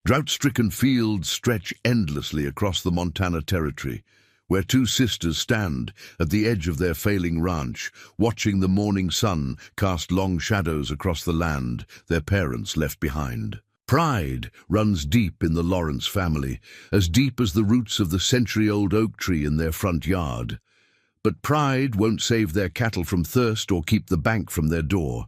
Drought-stricken fields stretch endlessly across the Montana Territory, where two sisters stand at the edge of their failing ranch, watching the morning sun cast long shadows across the land their parents left behind. Pride runs deep in the Lawrence family, as deep as the roots of the century-old oak tree in their front yard. But pride won't save their cattle from thirst or keep the bank from their door.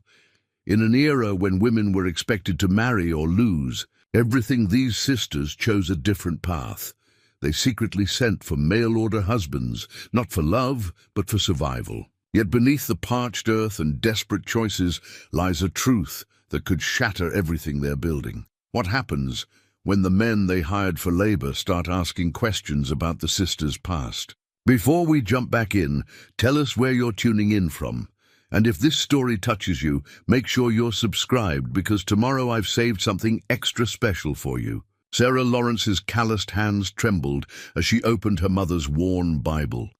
In an era when women were expected to marry or lose, these sisters chose a different path. They secretly sent for mail-order husbands, not for love, but for survival. Yet beneath the parched earth and desperate choices lies a truth that could shatter everything they're building. What happens when the men they hired for labor start asking questions about the sisters' past? Before we jump back in, tell us where you're tuning in from. And if this story touches you, make sure you're subscribed, because tomorrow I've saved something extra special for you. Sarah Lawrence's calloused hands trembled as she opened her mother's worn Bible,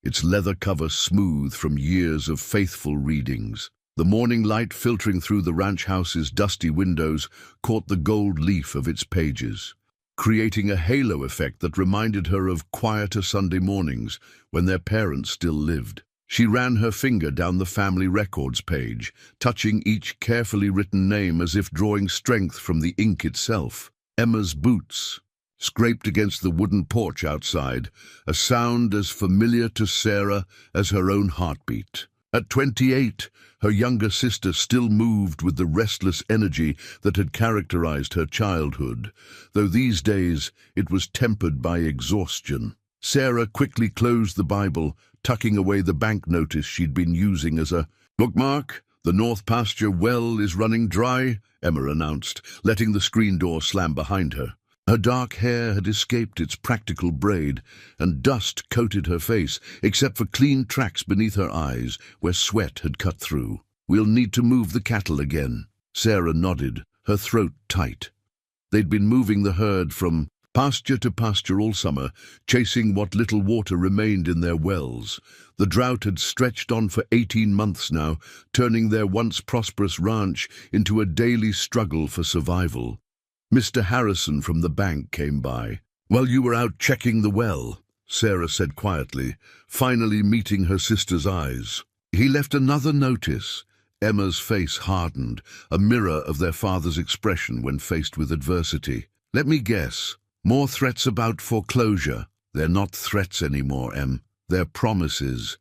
its leather cover smooth from years of faithful readings. The morning light filtering through the ranch house's dusty windows caught the gold leaf of its pages, creating a halo effect that reminded her of quieter Sunday mornings when their parents still lived. She ran her finger down the family records page, touching each carefully written name as if drawing strength from the ink itself. Emma's boots scraped against the wooden porch outside, a sound as familiar to Sarah as her own heartbeat. At 28, her younger sister still moved with the restless energy that had characterized her childhood, though these days it was tempered by exhaustion. Sarah quickly closed the Bible, tucking away the bank notice she'd been using as a bookmark. "The North Pasture well is running dry," Emma announced, letting the screen door slam behind her. Her dark hair had escaped its practical braid, and dust coated her face, except for clean tracks beneath her eyes where sweat had cut through. "We'll need to move the cattle again." Sarah nodded, her throat tight. They'd been moving the herd from pasture to pasture all summer, chasing what little water remained in their wells. The drought had stretched on for 18 months now, turning their once prosperous ranch into a daily struggle for survival. Mr. Harrison from the bank came by. "While you were out checking the well," Sarah said quietly, finally meeting her sister's eyes. "He left another notice." Emma's face hardened, a mirror of their father's expression when faced with adversity. "Let me guess. More threats about foreclosure." "They're not threats anymore, Em. They're promises.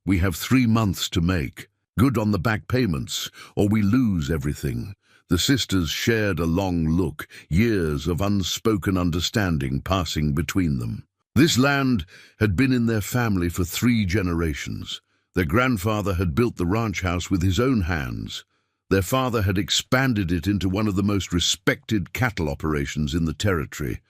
We have 3 months to make. Good on the back payments, or we lose everything." The sisters shared a long look, years of unspoken understanding passing between them. This land had been in their family for 3 generations. Their grandfather had built the ranch house with his own hands. Their father had expanded it into one of the most respected cattle operations in the territory,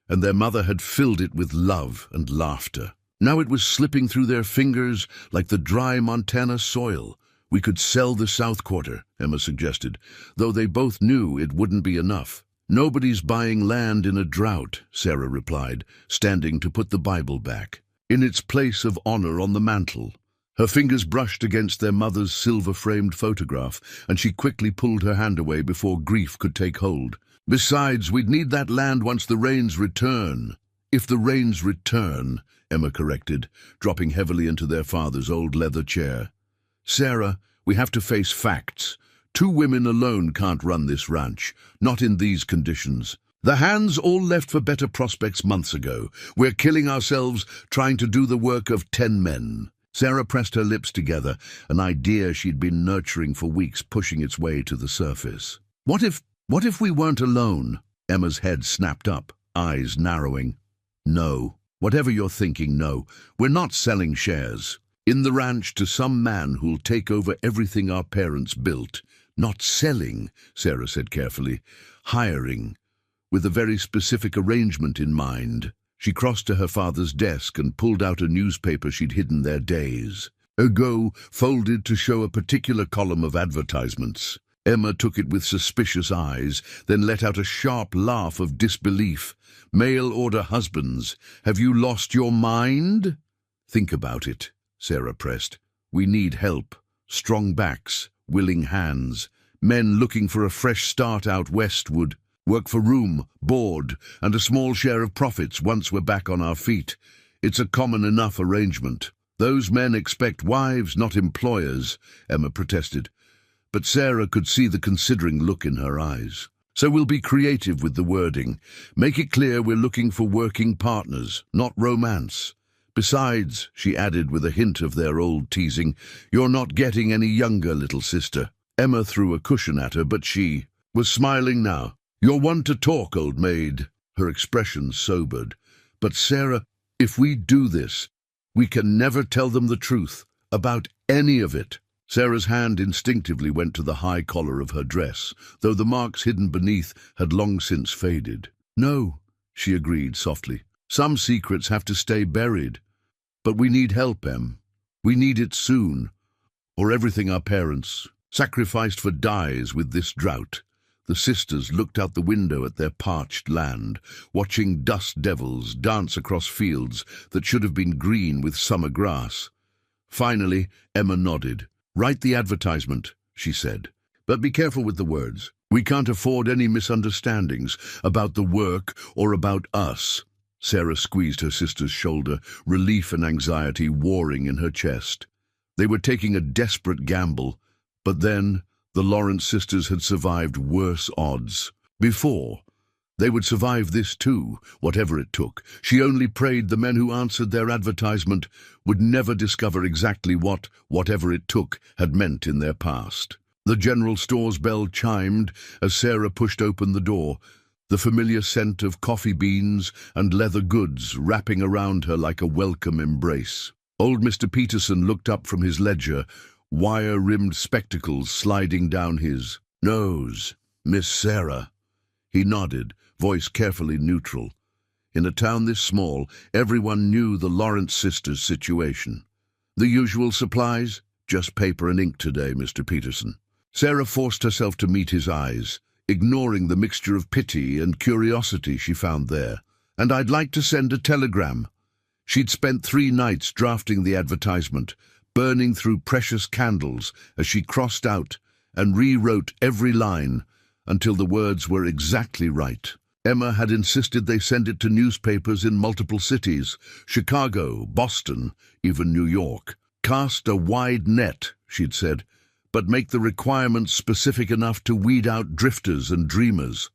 and their mother had filled it with love and laughter. Now it was slipping through their fingers like the dry Montana soil. "We could sell the South Quarter," Emma suggested, though they both knew it wouldn't be enough. "Nobody's buying land in a drought," Sarah replied, standing to put the Bible back in its place of honor on the mantel. Her fingers brushed against their mother's silver-framed photograph, and she quickly pulled her hand away before grief could take hold. "Besides, we'd need that land once the rains return." "If the rains return," Emma corrected, dropping heavily into their father's old leather chair. "Sarah, we have to face facts. 2 women alone can't run this ranch, not in these conditions. The hands all left for better prospects months ago. We're killing ourselves trying to do the work of 10 men. Sarah pressed her lips together, an idea she'd been nurturing for weeks pushing its way to the surface. What if we weren't alone?" Emma's head snapped up, eyes narrowing. "No. Whatever you're thinking, no. We're not selling shares in the ranch to some man who'll take over everything our parents built." "Not selling," Sarah said carefully. "Hiring, with a very specific arrangement in mind." She crossed to her father's desk and pulled out a newspaper she'd hidden there days ago, folded to show a particular column of advertisements. Emma took it with suspicious eyes, then let out a sharp laugh of disbelief. "Mail-order husbands. Have you lost your mind?" "Think about it," Sarah pressed. "We need help. Strong backs, willing hands. Men looking for a fresh start out west would..." Work for room, board, and a small share of profits once we're back on our feet. It's a common enough arrangement. Those men expect wives, not employers, Emma protested. But Sarah could see the considering look in her eyes. So we'll be creative with the wording. Make it clear we're looking for working partners, not romance. Besides, she added with a hint of their old teasing, you're not getting any younger, little sister. Emma threw a cushion at her, but she was smiling now. You're one to talk, old maid. Her expression sobered. But Sarah, if we do this, we can never tell them the truth about any of it. Sarah's hand instinctively went to the high collar of her dress, though the marks hidden beneath had long since faded. No, she agreed softly. Some secrets have to stay buried. But we need help, Em. We need it soon, or everything our parents sacrificed for dies with this drought. The sisters looked out the window at their parched land, watching dust devils dance across fields that should have been green with summer grass. Finally, Emma nodded. Write the advertisement, she said. But be careful with the words. We can't afford any misunderstandings about the work or about us. Sarah squeezed her sister's shoulder, relief and anxiety warring in her chest. They were taking a desperate gamble, but then the Lawrence sisters had survived worse odds. Before, they would survive this too, whatever it took. She only prayed the men who answered their advertisement would never discover exactly what whatever it took had meant in their past. The general store's bell chimed as Sarah pushed open the door, the familiar scent of coffee beans and leather goods wrapping around her like a welcome embrace. Old Mr. Peterson looked up from his ledger, wire-rimmed spectacles sliding down his nose. Miss Sarah. He nodded, voice carefully neutral. In a town this small, everyone knew the Lawrence sisters' situation. The usual supplies? Just paper and ink today, Mr. Peterson. Sarah forced herself to meet his eyes, ignoring the mixture of pity and curiosity she found there. And I'd like to send a telegram. She'd spent 3 nights drafting the advertisement, burning through precious candles as she crossed out and rewrote every line until the words were exactly right. Emma had insisted they send it to newspapers in multiple cities, Chicago, Boston, even New York. Cast a wide net, she'd said, but make the requirements specific enough to weed out drifters and dreamers.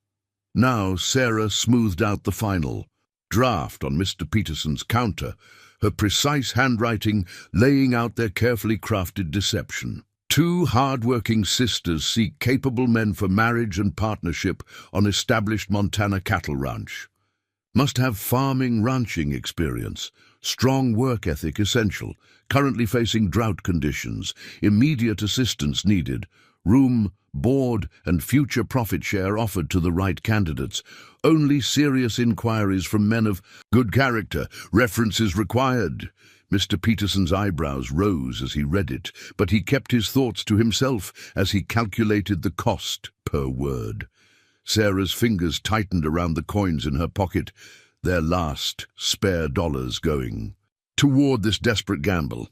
Now Sarah smoothed out the final draft on Mr. Peterson's counter, her precise handwriting laying out their carefully crafted deception. 2 hard-working sisters seek capable men for marriage and partnership on established Montana cattle ranch. Must have ranching experience, strong work ethic essential, currently facing drought conditions, immediate assistance needed, room, board, and future profit share offered to the right candidates. Only serious inquiries from men of good character, references required. Mr. Peterson's eyebrows rose as he read it, but he kept his thoughts to himself as he calculated the cost per word. Sarah's fingers tightened around the coins in her pocket, their last spare dollars going toward this desperate gamble.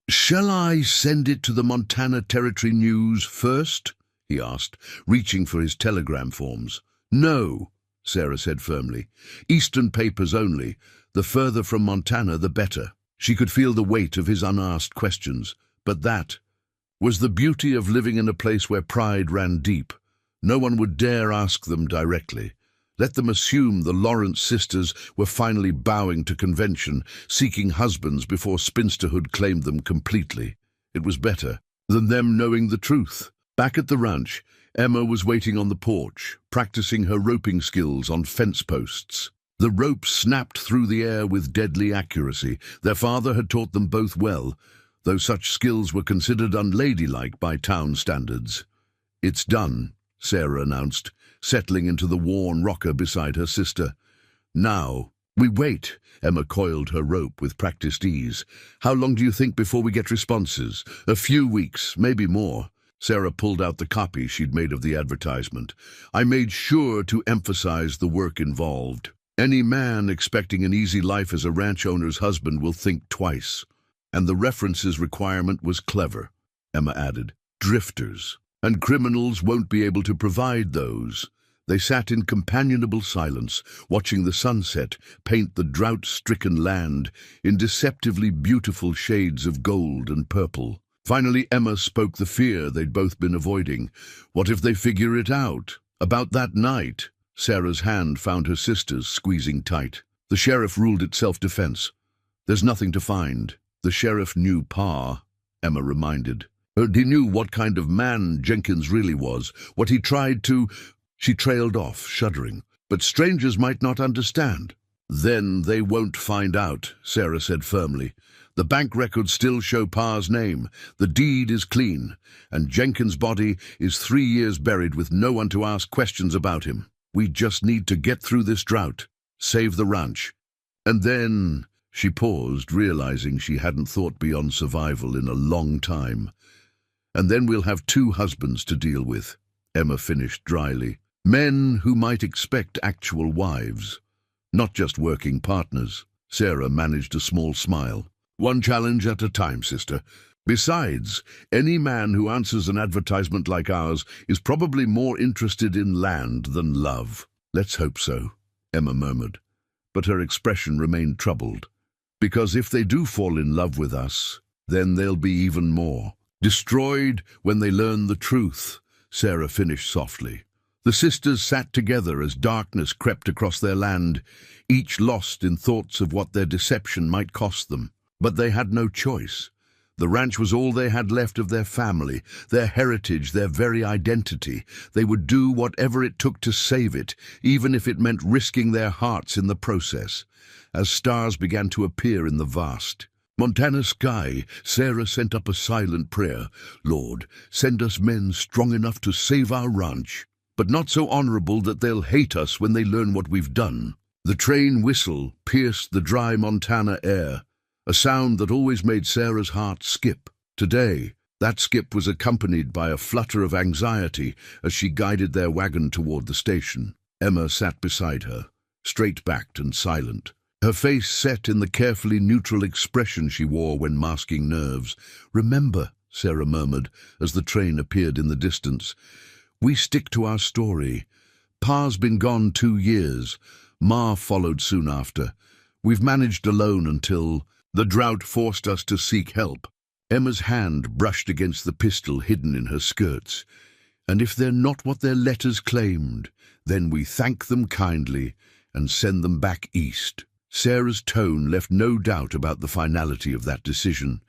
"Shall I send it to the Montana Territory News first?" he asked, reaching for his telegram forms. "No," Sarah said firmly. "Eastern papers only. The further from Montana, the better." She could feel the weight of his unasked questions, but that was the beauty of living in a place where pride ran deep. No one would dare ask them directly. Let them assume the Lawrence sisters were finally bowing to convention, seeking husbands before spinsterhood claimed them completely. It was better than them knowing the truth. Back at the ranch, Emma was waiting on the porch, practicing her roping skills on fence posts. The ropes snapped through the air with deadly accuracy. Their father had taught them both well, though such skills were considered unladylike by town standards. "It's done," Sarah announced, settling into the worn rocker beside her sister. "Now, we wait." Emma coiled her rope with practiced ease. "How long do you think before we get responses?" "A few weeks, maybe more." Sarah pulled out the copy she'd made of the advertisement. "I made sure to emphasize the work involved. Any man expecting an easy life as a ranch owner's husband will think twice." And the references requirement was clever, Emma added. "Drifters. And criminals won't be able to provide those. They sat in companionable silence, watching the sunset paint the drought-stricken land in deceptively beautiful shades of gold and purple. Finally, Emma spoke the fear they'd both been avoiding. What if they figure it out? About that night, Sarah's hand found her sister's, squeezing tight. The sheriff ruled it self-defense. There's nothing to find. The sheriff knew Pa, Emma reminded. He knew what kind of man Jenkins really was, what he tried to... She trailed off, shuddering. But strangers might not understand. Then they won't find out, Sarah said firmly. The bank records still show Pa's name. The deed is clean, and Jenkins' body is 3 years buried with no one to ask questions about him. We just need to get through this drought, save the ranch. And then... She paused, realizing she hadn't thought beyond survival in a long time. And then we'll have 2 husbands to deal with, Emma finished dryly. Men who might expect actual wives, not just working partners. Sarah managed a small smile. One challenge at a time, sister. Besides, any man who answers an advertisement like ours is probably more interested in land than love. Let's hope so, Emma murmured. But her expression remained troubled. Because if they do fall in love with us, then they'll be even more. Destroyed when they learn the truth, Sarah finished softly. The sisters sat together as darkness crept across their land, each lost in thoughts of what their deception might cost them. But they had no choice. The ranch was all they had left of their family, their heritage, their very identity. They would do whatever it took to save it, even if it meant risking their hearts in the process. As stars began to appear in the vast Montana sky, Sarah sent up a silent prayer. Lord, send us men strong enough to save our ranch, but not so honorable that they'll hate us when they learn what we've done. The train whistle pierced the dry Montana air, a sound that always made Sarah's heart skip. Today, that skip was accompanied by a flutter of anxiety as she guided their wagon toward the station. Emma sat beside her, straight-backed and silent, her face set in the carefully neutral expression she wore when masking nerves. Remember, Sarah murmured as the train appeared in the distance, we stick to our story. Pa's been gone 2 years. Ma followed soon after. We've managed alone until the drought forced us to seek help. Emma's hand brushed against the pistol hidden in her skirts. And if they're not what their letters claimed, then we thank them kindly and send them back east. Sarah's tone left no doubt about the finality of that decision.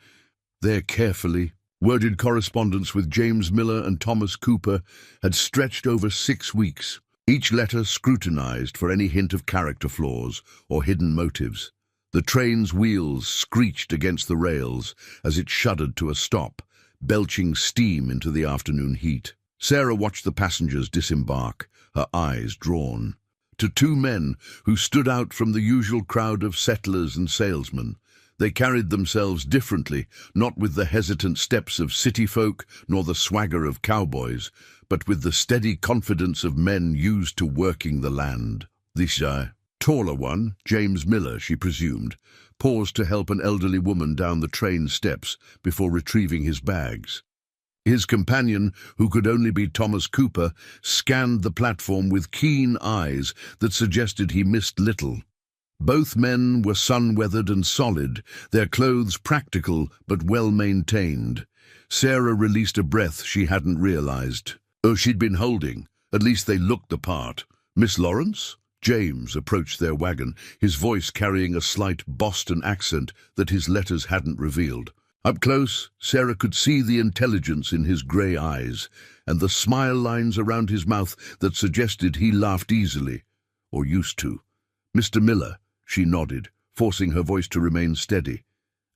Their carefully worded correspondence with James Miller and Thomas Cooper had stretched over 6 weeks, each letter scrutinized for any hint of character flaws or hidden motives. The train's wheels screeched against the rails as it shuddered to a stop, belching steam into the afternoon heat. Sarah watched the passengers disembark, her eyes drawn to 2 men who stood out from the usual crowd of settlers and salesmen. They carried themselves differently, not with the hesitant steps of city folk nor the swagger of cowboys, but with the steady confidence of men used to working the land. The taller one, James Miller, she presumed, paused to help an elderly woman down the train steps before retrieving his bags. His companion, who could only be Thomas Cooper, scanned the platform with keen eyes that suggested he missed little. Both men were sun-weathered and solid, their clothes practical but well-maintained. Sarah released a breath she hadn't realized. Oh, she'd been holding. At least they looked the part. Miss Lawrence? James approached their wagon, his voice carrying a slight Boston accent that his letters hadn't revealed. Up close, Sarah could see the intelligence in his grey eyes and the smile lines around his mouth that suggested he laughed easily, or used to. Mr. Miller, she nodded, forcing her voice to remain steady.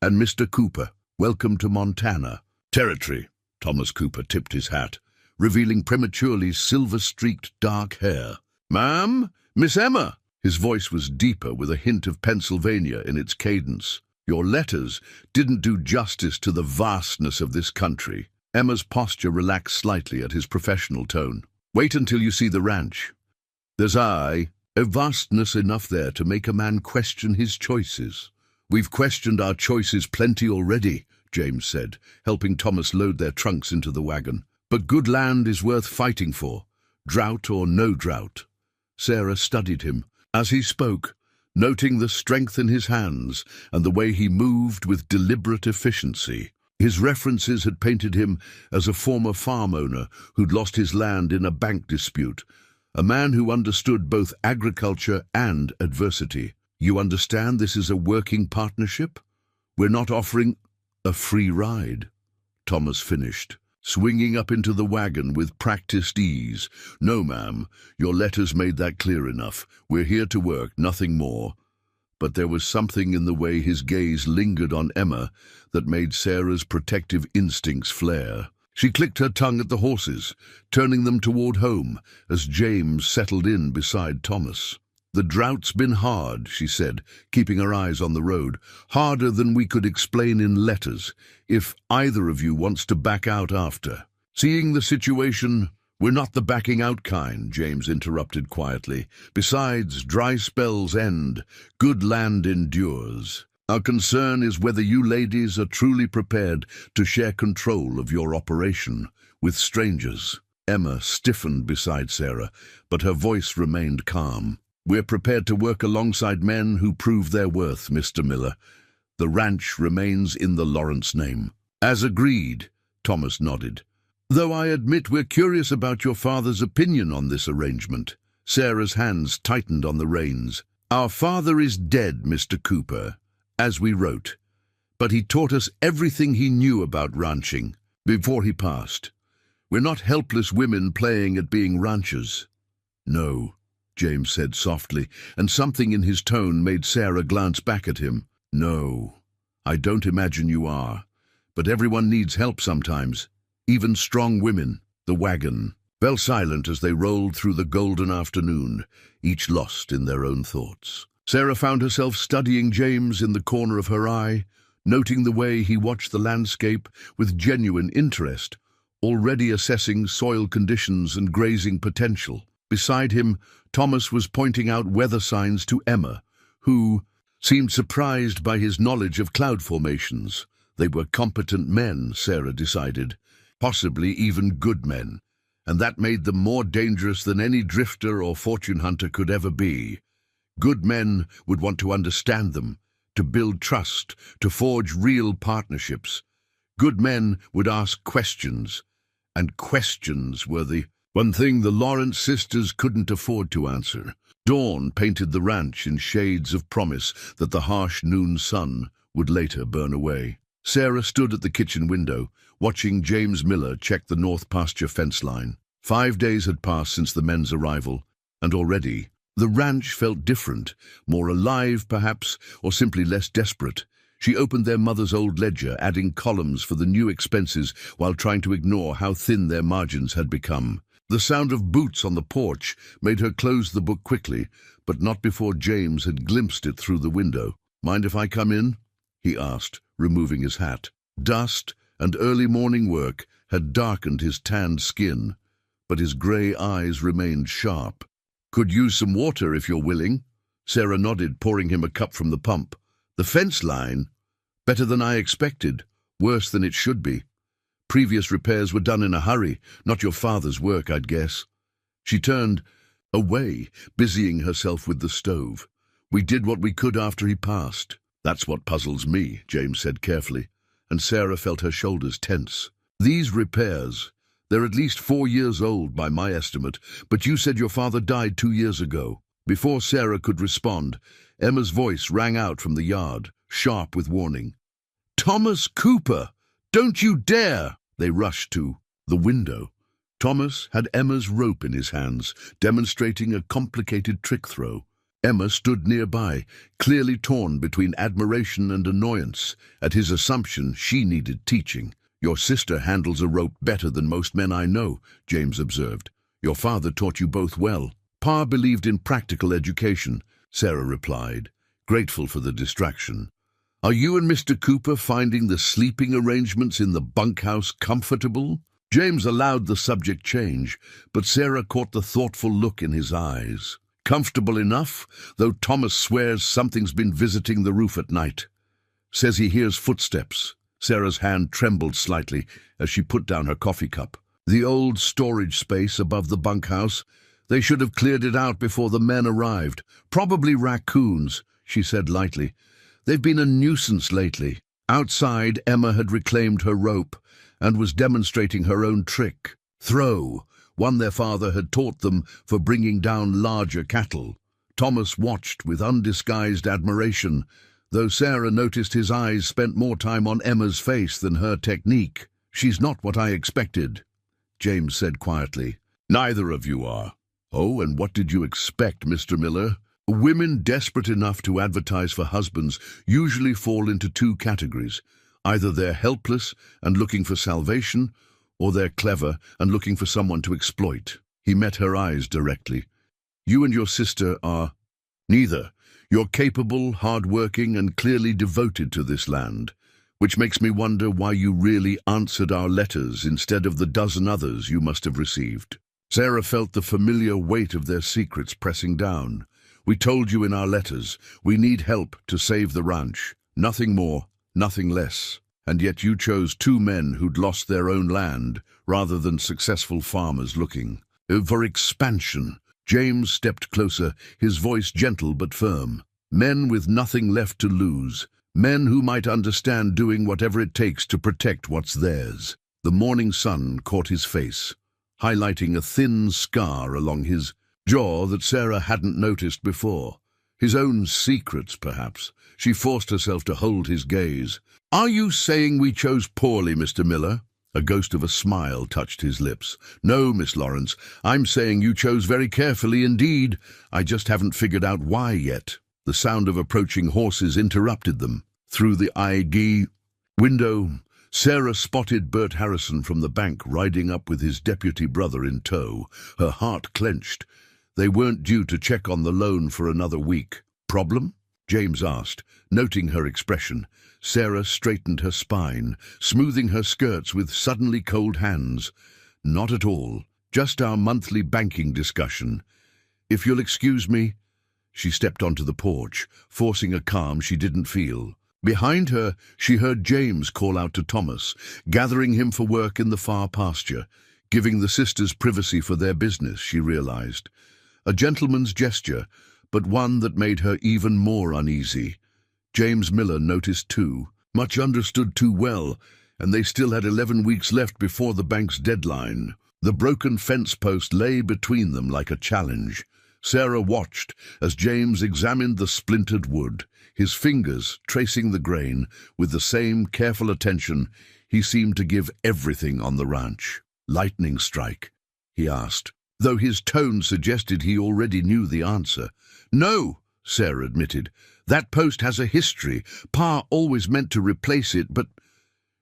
And Mr. Cooper, welcome to Montana. Territory. Thomas Cooper tipped his hat, revealing prematurely silver-streaked dark hair. Ma'am? Miss Emma! His voice was deeper with a hint of Pennsylvania in its cadence. Your letters didn't do justice to the vastness of this country. Emma's posture relaxed slightly at his professional tone. Wait until you see the ranch. There's a vastness enough there to make a man question his choices. We've questioned our choices plenty already, James said, helping Thomas load their trunks into the wagon. But good land is worth fighting for. drought or no drought. Sarah studied him as he spoke, noting the strength in his hands and the way he moved with deliberate efficiency. His references had painted him as a former farm owner who'd lost his land in a bank dispute, a man who understood both agriculture and adversity. You understand this is a working partnership? We're not offering a free ride, Thomas finished, swinging up into the wagon with practiced ease. No, ma'am, your letters made that clear enough. We're here to work, nothing more. But there was something in the way his gaze lingered on Emma that made Sarah's protective instincts flare. She clicked her tongue at the horses, turning them toward home as James settled in beside Thomas. The drought's been hard, she said, keeping her eyes on the road. Harder than we could explain in letters, if either of you wants to back out after. Seeing the situation, we're not the backing out kind, James interrupted quietly. Besides, dry spells end, good land endures. Our concern is whether you ladies are truly prepared to share control of your operation with strangers. Emma stiffened beside Sarah, but her voice remained calm. We're prepared to work alongside men who prove their worth, Mr. Miller. The ranch remains in the Lawrence name. As agreed, Thomas nodded. Though I admit we're curious about your father's opinion on this arrangement. Sarah's hands tightened on the reins. Our father is dead, Mr. Cooper, as we wrote. But he taught us everything he knew about ranching before he passed. We're not helpless women playing at being ranchers. No, James said softly, and something in his tone made Sarah glance back at him. No, I don't imagine you are. But everyone needs help sometimes, even strong women. The wagon fell silent as they rolled through the golden afternoon, each lost in their own thoughts. Sarah found herself studying James in the corner of her eye, noting the way he watched the landscape with genuine interest, already assessing soil conditions and grazing potential. Beside him, Thomas was pointing out weather signs to Emma, who seemed surprised by his knowledge of cloud formations. They were competent men, Sarah decided, possibly even good men, and that made them more dangerous than any drifter or fortune hunter could ever be. Good men would want to understand them, to build trust, to forge real partnerships. Good men would ask questions, and questions were the one thing the Lawrence sisters couldn't afford to answer. Dawn painted the ranch in shades of promise that the harsh noon sun would later burn away. Sarah stood at the kitchen window, watching James Miller check the north pasture fence line. 5 days had passed since the men's arrival, and already the ranch felt different, more alive perhaps, or simply less desperate. She opened their mother's old ledger, adding columns for the new expenses while trying to ignore how thin their margins had become. The sound of boots on the porch made her close the book quickly, but not before James had glimpsed it through the window. Mind if I come in? He asked, removing his hat. Dust and early morning work had darkened his tanned skin, but his grey eyes remained sharp. Could use some water if you're willing. Sarah nodded, pouring him a cup from the pump. The fence line? Better than I expected. Worse than it should be. Previous repairs were done in a hurry, not your father's work, I'd guess. She turned away, busying herself with the stove. We did what we could after he passed. That's what puzzles me, James said carefully, and Sarah felt her shoulders tense. These repairs, they're at least 4 years old by my estimate, but you said your father died 2 years ago. Before Sarah could respond, Emma's voice rang out from the yard, sharp with warning. Thomas Cooper! Don't you dare! They rushed to the window. Thomas had Emma's rope in his hands, demonstrating a complicated trick throw. Emma stood nearby, clearly torn between admiration and annoyance at his assumption she needed teaching. Your sister handles a rope better than most men I know, James observed. Your father taught you both well. Pa believed in practical education, Sarah replied, grateful for the distraction. Are you and Mr. Cooper finding the sleeping arrangements in the bunkhouse comfortable? James allowed the subject change, but Sarah caught the thoughtful look in his eyes. Comfortable enough, though Thomas swears something's been visiting the roof at night. Says he hears footsteps. Sarah's hand trembled slightly as she put down her coffee cup. The old storage space above the bunkhouse. They should have cleared it out before the men arrived. Probably raccoons, she said lightly. They've been a nuisance lately. Outside, Emma had reclaimed her rope and was demonstrating her own trick. Throw, one their father had taught them for bringing down larger cattle. Thomas watched with undisguised admiration, though Sarah noticed his eyes spent more time on Emma's face than her technique. "She's not what I expected," James said quietly. "Neither of you are." "Oh, and what did you expect, Mr. Miller?" Women desperate enough to advertise for husbands usually fall into two categories. Either they're helpless and looking for salvation, or they're clever and looking for someone to exploit. He met her eyes directly. "You and your sister are neither. You're capable, hard-working, and clearly devoted to this land, which makes me wonder why you really answered our letters instead of the dozen others you must have received." Sarah felt the familiar weight of their secrets pressing down. "We told you in our letters, we need help to save the ranch. Nothing more, nothing less. And yet you chose two men who'd lost their own land rather than successful farmers looking for expansion." James stepped closer, his voice gentle but firm. "Men with nothing left to lose. Men who might understand doing whatever it takes to protect what's theirs." The morning sun caught his face, highlighting a thin scar along his jaw that Sarah hadn't noticed before. His own secrets, perhaps. She forced herself to hold his gaze. "Are you saying we chose poorly, Mr. Miller?" A ghost of a smile touched his lips. "No, Miss Lawrence. I'm saying you chose very carefully indeed. I just haven't figured out why yet." The sound of approaching horses interrupted them. Through the IG window, Sarah spotted Bert Harrison from the bank riding up with his deputy brother in tow. Her heart clenched. They weren't due to check on the loan for another week. "Problem?" James asked, noting her expression. Sarah straightened her spine, smoothing her skirts with suddenly cold hands. "Not at all. Just our monthly banking discussion. If you'll excuse me." She stepped onto the porch, forcing a calm she didn't feel. Behind her, she heard James call out to Thomas, gathering him for work in the far pasture, giving the sisters privacy for their business, she realized. A gentleman's gesture, but one that made her even more uneasy. James Miller noticed too, much understood too well, and they still had 11 weeks left before the bank's deadline. The broken fence post lay between them like a challenge. Sarah watched as James examined the splintered wood, his fingers tracing the grain with the same careful attention he seemed to give everything on the ranch. "Lightning strike?" he asked, though his tone suggested he already knew the answer. "No," Sarah admitted. "That post has a history. Pa always meant to replace it, but—"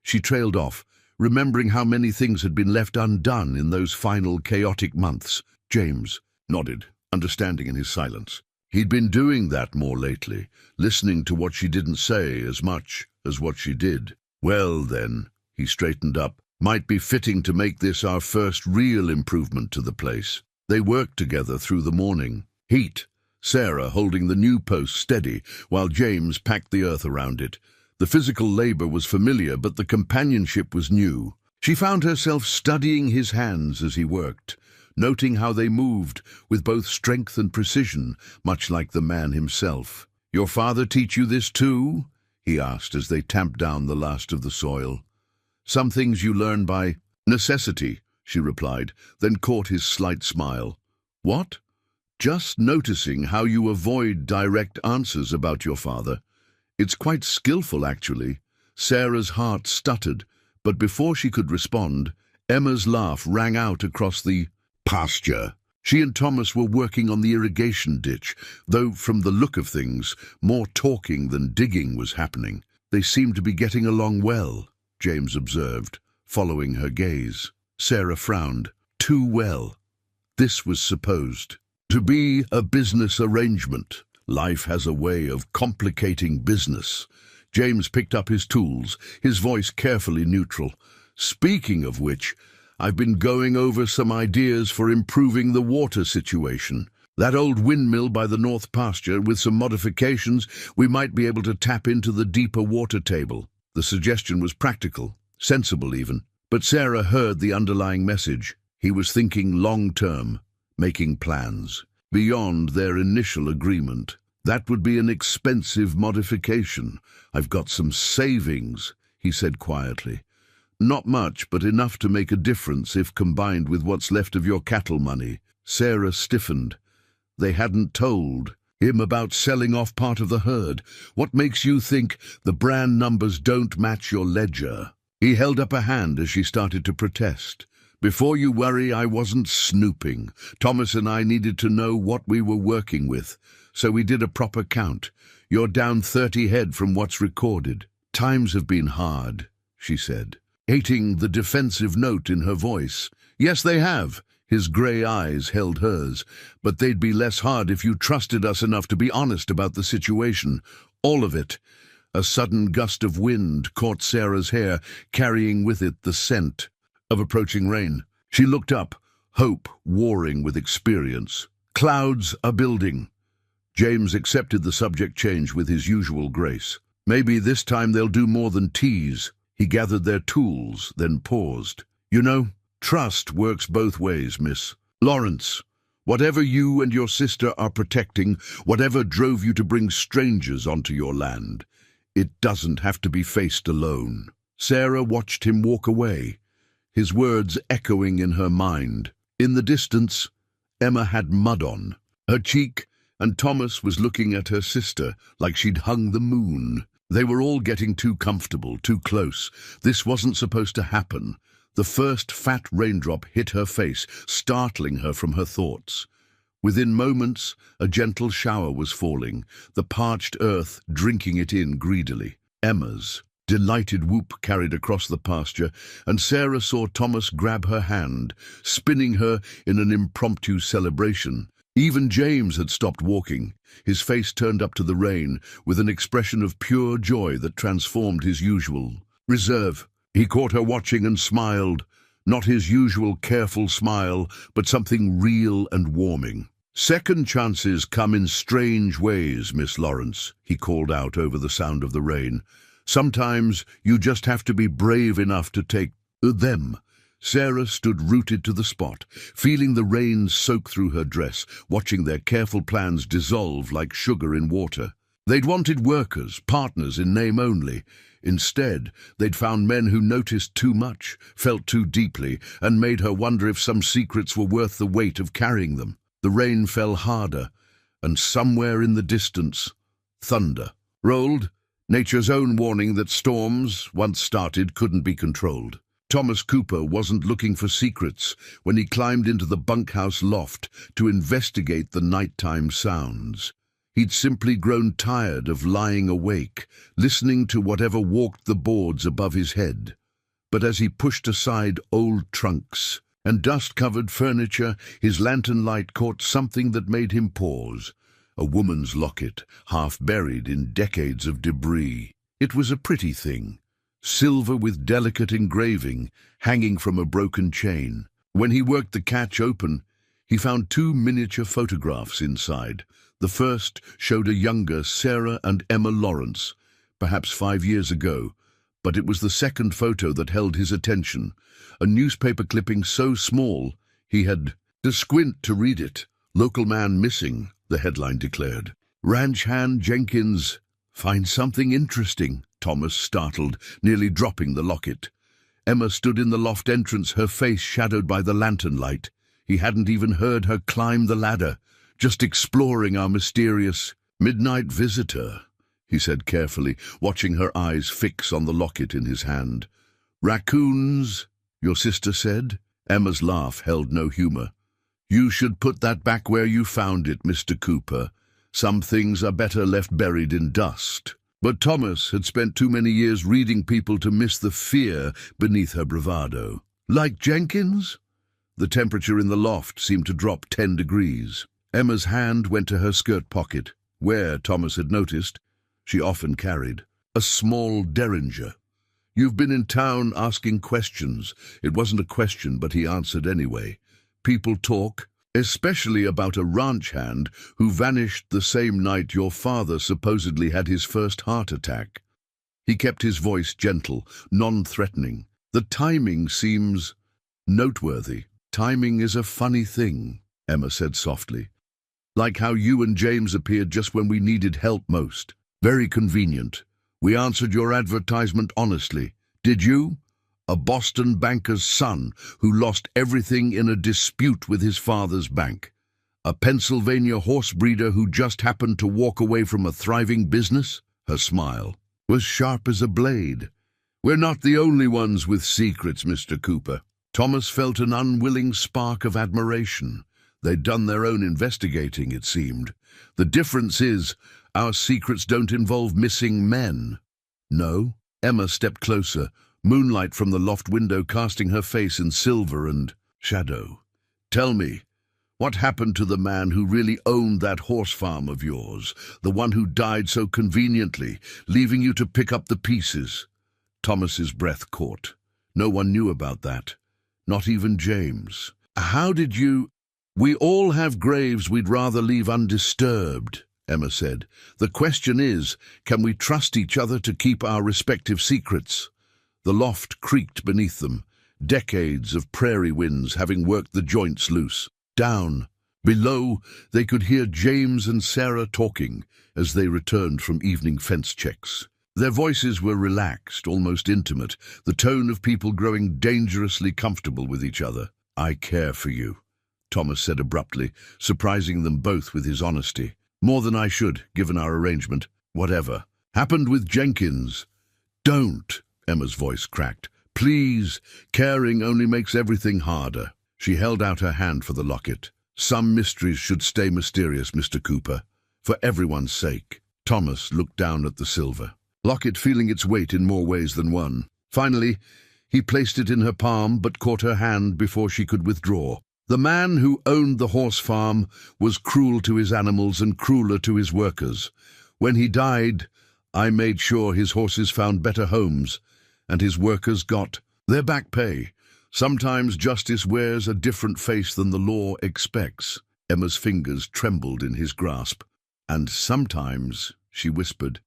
She trailed off, remembering how many things had been left undone in those final chaotic months. James nodded, understanding in his silence. He'd been doing that more lately, listening to what she didn't say as much as what she did. "Well, then," he straightened up, "might be fitting to make this our first real improvement to the place." They worked together through the morning. Heat, Sarah holding the new post steady, while James packed the earth around it. The physical labor was familiar, but the companionship was new. She found herself studying his hands as he worked, noting how they moved with both strength and precision, much like the man himself. "Your father teach you this too?" he asked as they tamped down the last of the soil. "Some things you learn by necessity," she replied, then caught his slight smile. "What?" "Just noticing how you avoid direct answers about your father. It's quite skillful, actually." Sarah's heart stuttered, but before she could respond, Emma's laugh rang out across the pasture. She and Thomas were working on the irrigation ditch, though from the look of things, more talking than digging was happening. "They seem to be getting along well," James observed, following her gaze. Sarah frowned. Too well. This was supposed to be a business arrangement. Life has a way of complicating business. James picked up his tools, his voice carefully neutral. "Speaking of which, I've been going over some ideas for improving the water situation. That old windmill by the north pasture, with some modifications, we might be able to tap into the deeper water table." The suggestion was practical, sensible even. But Sarah heard the underlying message. He was thinking long-term, making plans, beyond their initial agreement. That would be an expensive modification. I've got some savings, he said quietly. Not much, but enough to make a difference if combined with what's left of your cattle money. Sarah stiffened. They hadn't told him about selling off part of the herd. What makes you think the brand numbers don't match your ledger? He held up a hand as she started to protest. Before you worry, I wasn't snooping. Thomas and I needed to know what we were working with, so we did a proper count. You're down 30 head from what's recorded. Times have been hard, she said, hating the defensive note in her voice. Yes, they have. His grey eyes held hers. But they'd be less hard if you trusted us enough to be honest about the situation. All of it. A sudden gust of wind caught Sarah's hair, carrying with it the scent of approaching rain. She looked up, hope warring with experience. Clouds are building. James accepted the subject change with his usual grace. Maybe this time they'll do more than tease. He gathered their tools, then paused. You know, trust works both ways, Miss Lawrence. Whatever you and your sister are protecting, whatever drove you to bring strangers onto your land, it doesn't have to be faced alone. Sarah watched him walk away, his words echoing in her mind. In the distance, Emma had mud on her cheek, and Thomas was looking at her sister like she'd hung the moon. They were all getting too comfortable, too close. This wasn't supposed to happen. The first fat raindrop hit her face, startling her from her thoughts. Within moments, a gentle shower was falling, the parched earth drinking it in greedily. Emma's delighted whoop carried across the pasture, and Sarah saw Thomas grab her hand, spinning her in an impromptu celebration. Even James had stopped walking, his face turned up to the rain, with an expression of pure joy that transformed his usual reserve. He caught her watching and smiled, not his usual careful smile, but something real and warming. Second chances come in strange ways, Miss Lawrence, he called out over the sound of the rain. Sometimes you just have to be brave enough to take them. Sarah stood rooted to the spot, feeling the rain soak through her dress, watching their careful plans dissolve like sugar in water. They'd wanted workers, partners in name only. Instead, they'd found men who noticed too much, felt too deeply, and made her wonder if some secrets were worth the weight of carrying them. The rain fell harder, and somewhere in the distance, thunder rolled, nature's own warning that storms, once started, couldn't be controlled. Thomas Cooper wasn't looking for secrets when he climbed into the bunkhouse loft to investigate the nighttime sounds. He'd simply grown tired of lying awake, listening to whatever walked the boards above his head. But as he pushed aside old trunks and dust-covered furniture, his lantern light caught something that made him pause. A woman's locket, half buried in decades of debris. It was a pretty thing, silver with delicate engraving, hanging from a broken chain. When he worked the catch open, he found 2 miniature photographs inside. The first showed a younger Sarah and Emma Lawrence, perhaps 5 years ago, but it was the second photo that held his attention. A newspaper clipping so small he had to squint to read it. "Local man missing," the headline declared. "Ranch hand Jenkins finds something interesting," Thomas startled, nearly dropping the locket. Emma stood in the loft entrance, her face shadowed by the lantern light. He hadn't even heard her climb the ladder. "Just exploring our mysterious midnight visitor," he said carefully, watching her eyes fix on the locket in his hand. "Raccoons, your sister said?" Emma's laugh held no humor. "You should put that back where you found it, Mr. Cooper. Some things are better left buried in dust." But Thomas had spent too many years reading people to miss the fear beneath her bravado. "Like Jenkins?" The temperature in the loft seemed to drop 10 degrees. Emma's hand went to her skirt pocket, where, Thomas had noticed, she often carried a small derringer. "You've been in town asking questions." It wasn't a question, but he answered anyway. "People talk, especially about a ranch hand who vanished the same night your father supposedly had his first heart attack." He kept his voice gentle, non-threatening. The timing seems noteworthy. Timing is a funny thing, Emma said softly. Like how you and James appeared just when we needed help most. Very convenient. We answered your advertisement honestly. Did you? A Boston banker's son who lost everything in a dispute with his father's bank. A Pennsylvania horse breeder who just happened to walk away from a thriving business? Her smile was sharp as a blade. We're not the only ones with secrets, Mr. Cooper. Thomas felt an unwilling spark of admiration. They'd done their own investigating, it seemed. The difference is, our secrets don't involve missing men. No? Emma stepped closer, moonlight from the loft window casting her face in silver and shadow. Tell me, what happened to the man who really owned that horse farm of yours, the one who died so conveniently, leaving you to pick up the pieces? Thomas's breath caught. No one knew about that. Not even James. How did you— We all have graves we'd rather leave undisturbed, Emma said. The question is, can we trust each other to keep our respective secrets? The loft creaked beneath them, decades of prairie winds having worked the joints loose. Down, below, they could hear James and Sarah talking as they returned from evening fence checks. Their voices were relaxed, almost intimate, the tone of people growing dangerously comfortable with each other. I care for you, Thomas said abruptly, surprising them both with his honesty. More than I should, given our arrangement. Whatever. Happened with Jenkins. Don't, Emma's voice cracked. Please, caring only makes everything harder. She held out her hand for the locket. Some mysteries should stay mysterious, Mr. Cooper. For everyone's sake. Thomas looked down at the silver locket, feeling its weight in more ways than one. Finally, he placed it in her palm but caught her hand before she could withdraw. The man who owned the horse farm was cruel to his animals and crueler to his workers. When he died, I made sure his horses found better homes, and his workers got their back pay. Sometimes justice wears a different face than the law expects. Emma's fingers trembled in his grasp. And sometimes, she whispered,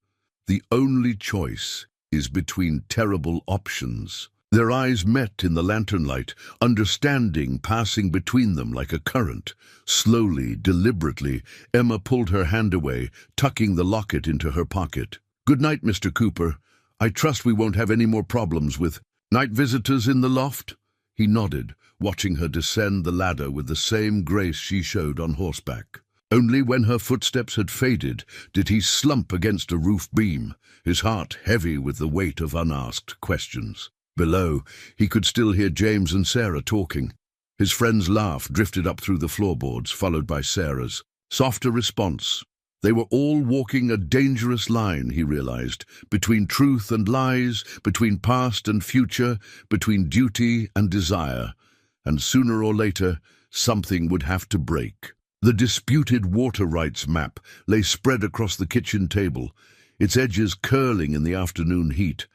the only choice is between terrible options. Their eyes met in the lantern light, understanding passing between them like a current. Slowly, deliberately, Emma pulled her hand away, tucking the locket into her pocket. Good night, Mr. Cooper. I trust we won't have any more problems with night visitors in the loft? He nodded, watching her descend the ladder with the same grace she showed on horseback. Only when her footsteps had faded did he slump against a roof beam, his heart heavy with the weight of unasked questions. Below, he could still hear James and Sarah talking. His friend's laugh drifted up through the floorboards, followed by Sarah's softer response. They were all walking a dangerous line, he realized, between truth and lies, between past and future, between duty and desire. And sooner or later, something would have to break. The disputed water rights map lay spread across the kitchen table, its edges curling in the afternoon heat.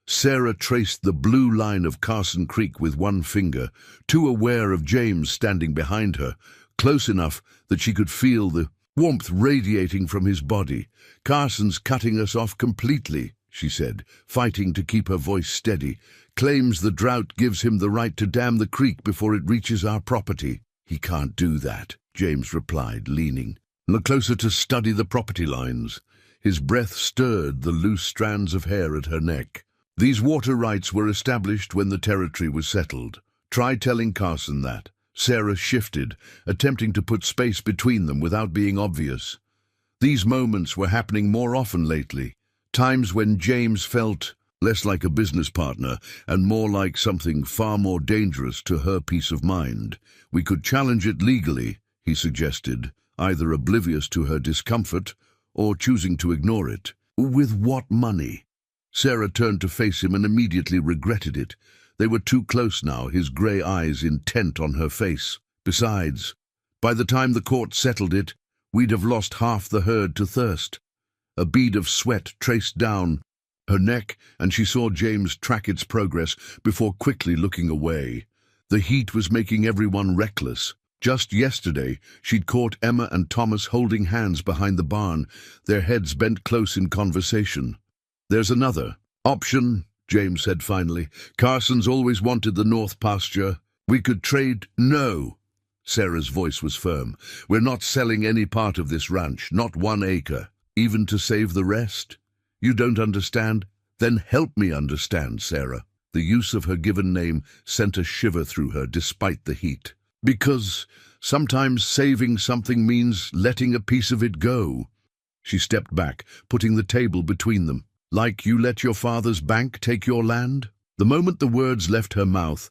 Sarah traced the blue line of Carson Creek with one finger, too aware of James standing behind her, close enough that she could feel the warmth radiating from his body. Carson's cutting us off completely, she said, fighting to keep her voice steady. Claims the drought gives him the right to dam the creek before it reaches our property. He can't do that, James replied, leaning closer to study the property lines. His breath stirred the loose strands of hair at her neck. These water rights were established when the territory was settled. Try telling Carson that. Sarah shifted, attempting to put space between them without being obvious. These moments were happening more often lately, times when James felt less like a business partner and more like something far more dangerous to her peace of mind. We could challenge it legally, he suggested, either oblivious to her discomfort or choosing to ignore it. With what money? Sarah turned to face him and immediately regretted it. They were too close now, his grey eyes intent on her face. Besides, by the time the court settled it, we'd have lost half the herd to thirst. A bead of sweat traced down her neck, and she saw James track its progress before quickly looking away. The heat was making everyone reckless. Just yesterday, she'd caught Emma and Thomas holding hands behind the barn, their heads bent close in conversation. There's another option, James said finally. Carson's always wanted the north pasture. We could trade. No. Sarah's voice was firm. We're not selling any part of this ranch, not 1 acre, even to save the rest. You don't understand? Then help me understand, Sarah. The use of her given name sent a shiver through her despite the heat. Because sometimes saving something means letting a piece of it go. She stepped back, putting the table between them. Like you let your father's bank take your land? The moment the words left her mouth,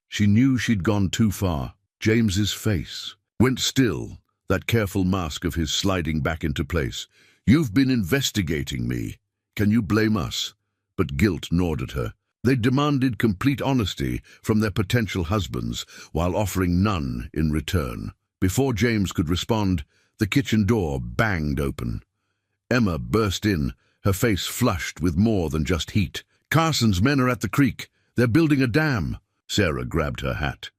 she knew she'd gone too far. James's face went still, that careful mask of his sliding back into place. You've been investigating me. Can you blame us? But guilt gnawed at her. They demanded complete honesty from their potential husbands, while offering none in return. Before James could respond, the kitchen door banged open. Emma burst in, her face flushed with more than just heat. Carson's men are at the creek. They're building a dam. Sarah grabbed her hat.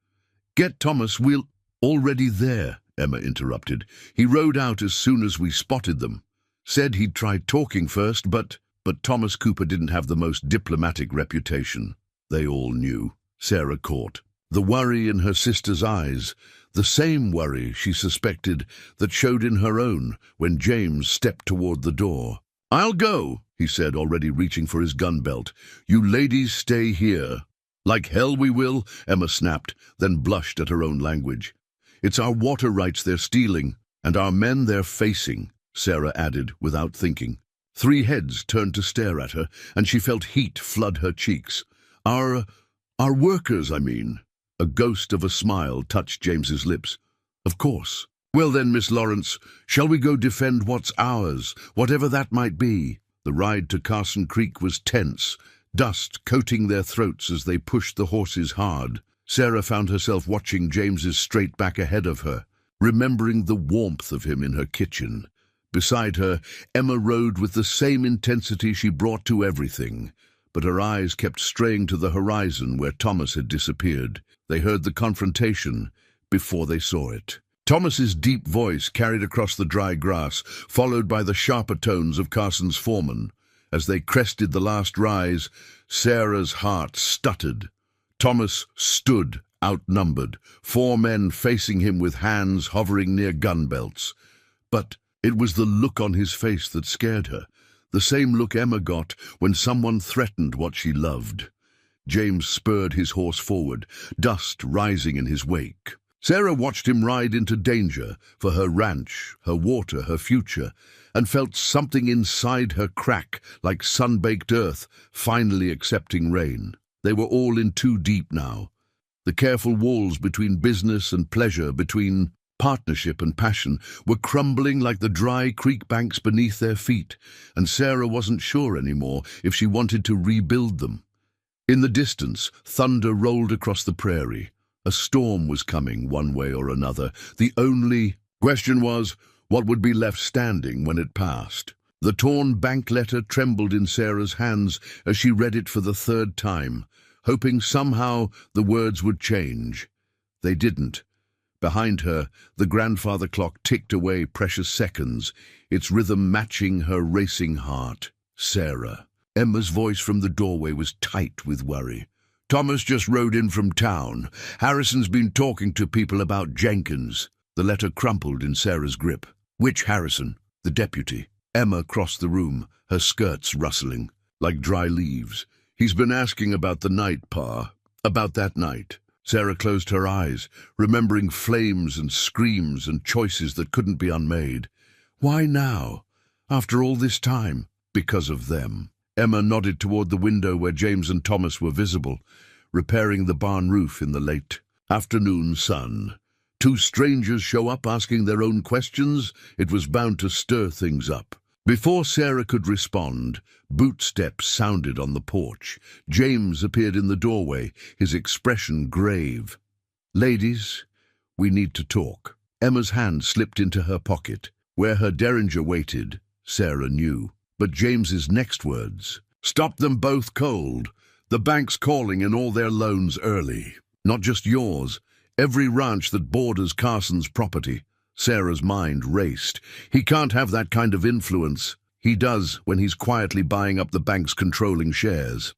Get Thomas, we'll... Already there, Emma interrupted. He rode out as soon as we spotted them. Said he'd tried talking first, but Thomas Cooper didn't have the most diplomatic reputation. They all knew. Sarah caught the worry in her sister's eyes, the same worry she suspected that showed in her own when James stepped toward the door. I'll go, he said, already reaching for his gun belt. You ladies stay here. Like hell we will, Emma snapped, then blushed at her own language. It's our water rights they're stealing, and our men they're facing, Sarah added without thinking. 3 heads turned to stare at her, and she felt heat flood her cheeks. Our workers, I mean. A ghost of a smile touched James's lips. Of course. Well then, Miss Lawrence, shall we go defend what's ours, whatever that might be? The ride to Carson Creek was tense, dust coating their throats as they pushed the horses hard. Sarah found herself watching James's straight back ahead of her, remembering the warmth of him in her kitchen. Beside her, Emma rode with the same intensity she brought to everything, but her eyes kept straying to the horizon where Thomas had disappeared. They heard the confrontation before they saw it. Thomas's deep voice carried across the dry grass, followed by the sharper tones of Carson's foreman. As they crested the last rise, Sarah's heart stuttered. Thomas stood, outnumbered, 4 men facing him with hands hovering near gun belts. But it was the look on his face that scared her, the same look Emma got when someone threatened what she loved. James spurred his horse forward, dust rising in his wake. Sarah watched him ride into danger for her ranch, her water, her future, and felt something inside her crack like sun-baked earth finally accepting rain. They were all in too deep now. The careful walls between business and pleasure, between partnership and passion, were crumbling like the dry creek banks beneath their feet, and Sarah wasn't sure anymore if she wanted to rebuild them. In the distance, thunder rolled across the prairie. A storm was coming one way or another. The only question was, what would be left standing when it passed? The torn bank letter trembled in Sarah's hands as she read it for the 3rd time, hoping somehow the words would change. They didn't. Behind her, the grandfather clock ticked away precious seconds, its rhythm matching her racing heart. Sarah. Emma's voice from the doorway was tight with worry. Thomas just rode in from town. Harrison's been talking to people about Jenkins. The letter crumpled in Sarah's grip. Which Harrison? The deputy. Emma crossed the room, her skirts rustling, like dry leaves. He's been asking about the night, Pa. About that night. Sarah closed her eyes, remembering flames and screams and choices that couldn't be unmade. Why now? After all this time? Because of them. Emma nodded toward the window where James and Thomas were visible, repairing the barn roof in the late afternoon sun. 2 strangers show up asking their own questions. It was bound to stir things up. Before Sarah could respond, boot steps sounded on the porch. James appeared in the doorway, his expression grave. Ladies, we need to talk. Emma's hand slipped into her pocket. Where her derringer waited, Sarah knew. But James's next words, stop them both cold. The bank's calling in all their loans early. Not just yours, every ranch that borders Carson's property. Sarah's mind raced. He can't have that kind of influence. He does when he's quietly buying up the bank's controlling shares.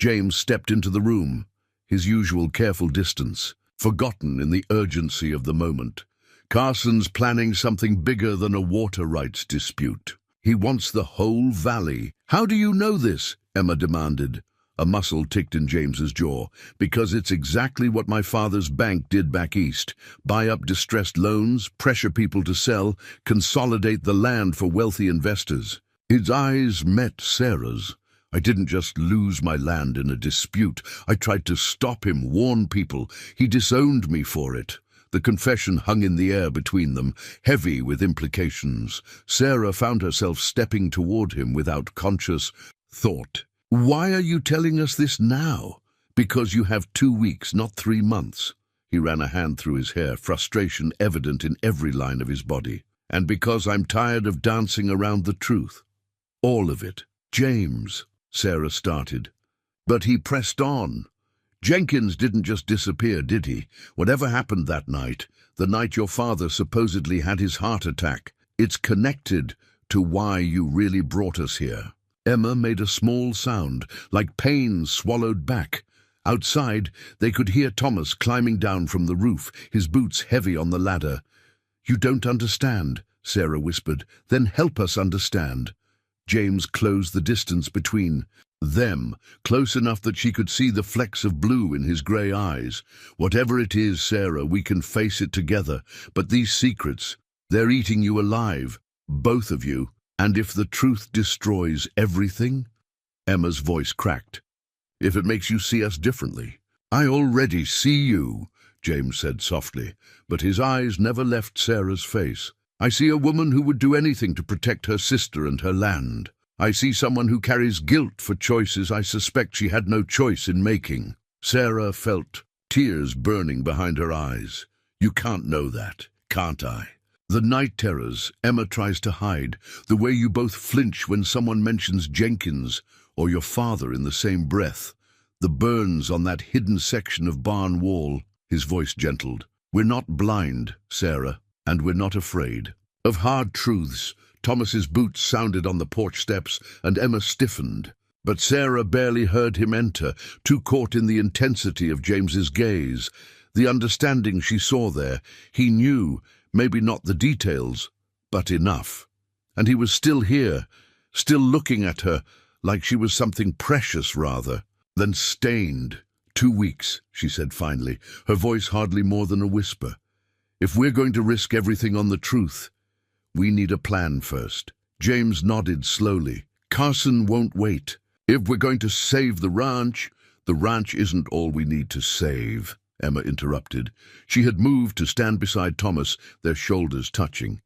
James stepped into the room, his usual careful distance, forgotten in the urgency of the moment. Carson's planning something bigger than a water rights dispute. He wants the whole valley. How do you know this? Emma demanded. A muscle ticked in James's jaw. Because it's exactly what my father's bank did back east. Buy up distressed loans, pressure people to sell, consolidate the land for wealthy investors. His eyes met Sarah's. I didn't just lose my land in a dispute. I tried to stop him, warn people. He disowned me for it. The confession hung in the air between them, heavy with implications. Sarah found herself stepping toward him without conscious thought. Why are you telling us this now? Because you have 2 weeks, not 3 months. He ran a hand through his hair, frustration evident in every line of his body. And because I'm tired of dancing around the truth. All of it. James, Sarah started. But he pressed on. Jenkins didn't just disappear, did he? Whatever happened that night, the night your father supposedly had his heart attack, it's connected to why you really brought us here. Emma made a small sound, like pain swallowed back. Outside, they could hear Thomas climbing down from the roof, his boots heavy on the ladder. You don't understand, Sarah whispered. Then help us understand. James closed the distance between them, close enough that she could see the flecks of blue in his grey eyes. Whatever it is, Sarah, we can face it together. But these secrets, they're eating you alive, both of you. And if the truth destroys everything? Emma's voice cracked. If it makes you see us differently. I already see you, James said softly, but his eyes never left Sarah's face. I see a woman who would do anything to protect her sister and her land. I see someone who carries guilt for choices I suspect she had no choice in making. Sarah felt tears burning behind her eyes. You can't know that, can't I? The night terrors Emma tries to hide, the way you both flinch when someone mentions Jenkins or your father in the same breath, the burns on that hidden section of barn wall. His voice gentled. We're not blind, Sarah, and we're not afraid. Of hard truths, Thomas's boots sounded on the porch steps, and Emma stiffened. But Sarah barely heard him enter, too caught in the intensity of James's gaze. The understanding she saw there, he knew, maybe not the details, but enough. And he was still here, still looking at her, like she was something precious rather than stained. 2 weeks, she said finally, her voice hardly more than a whisper. If we're going to risk everything on the truth, we need a plan first. James nodded slowly. Carson won't wait. If we're going to save the ranch isn't all we need to save, Emma interrupted. She had moved to stand beside Thomas, their shoulders touching.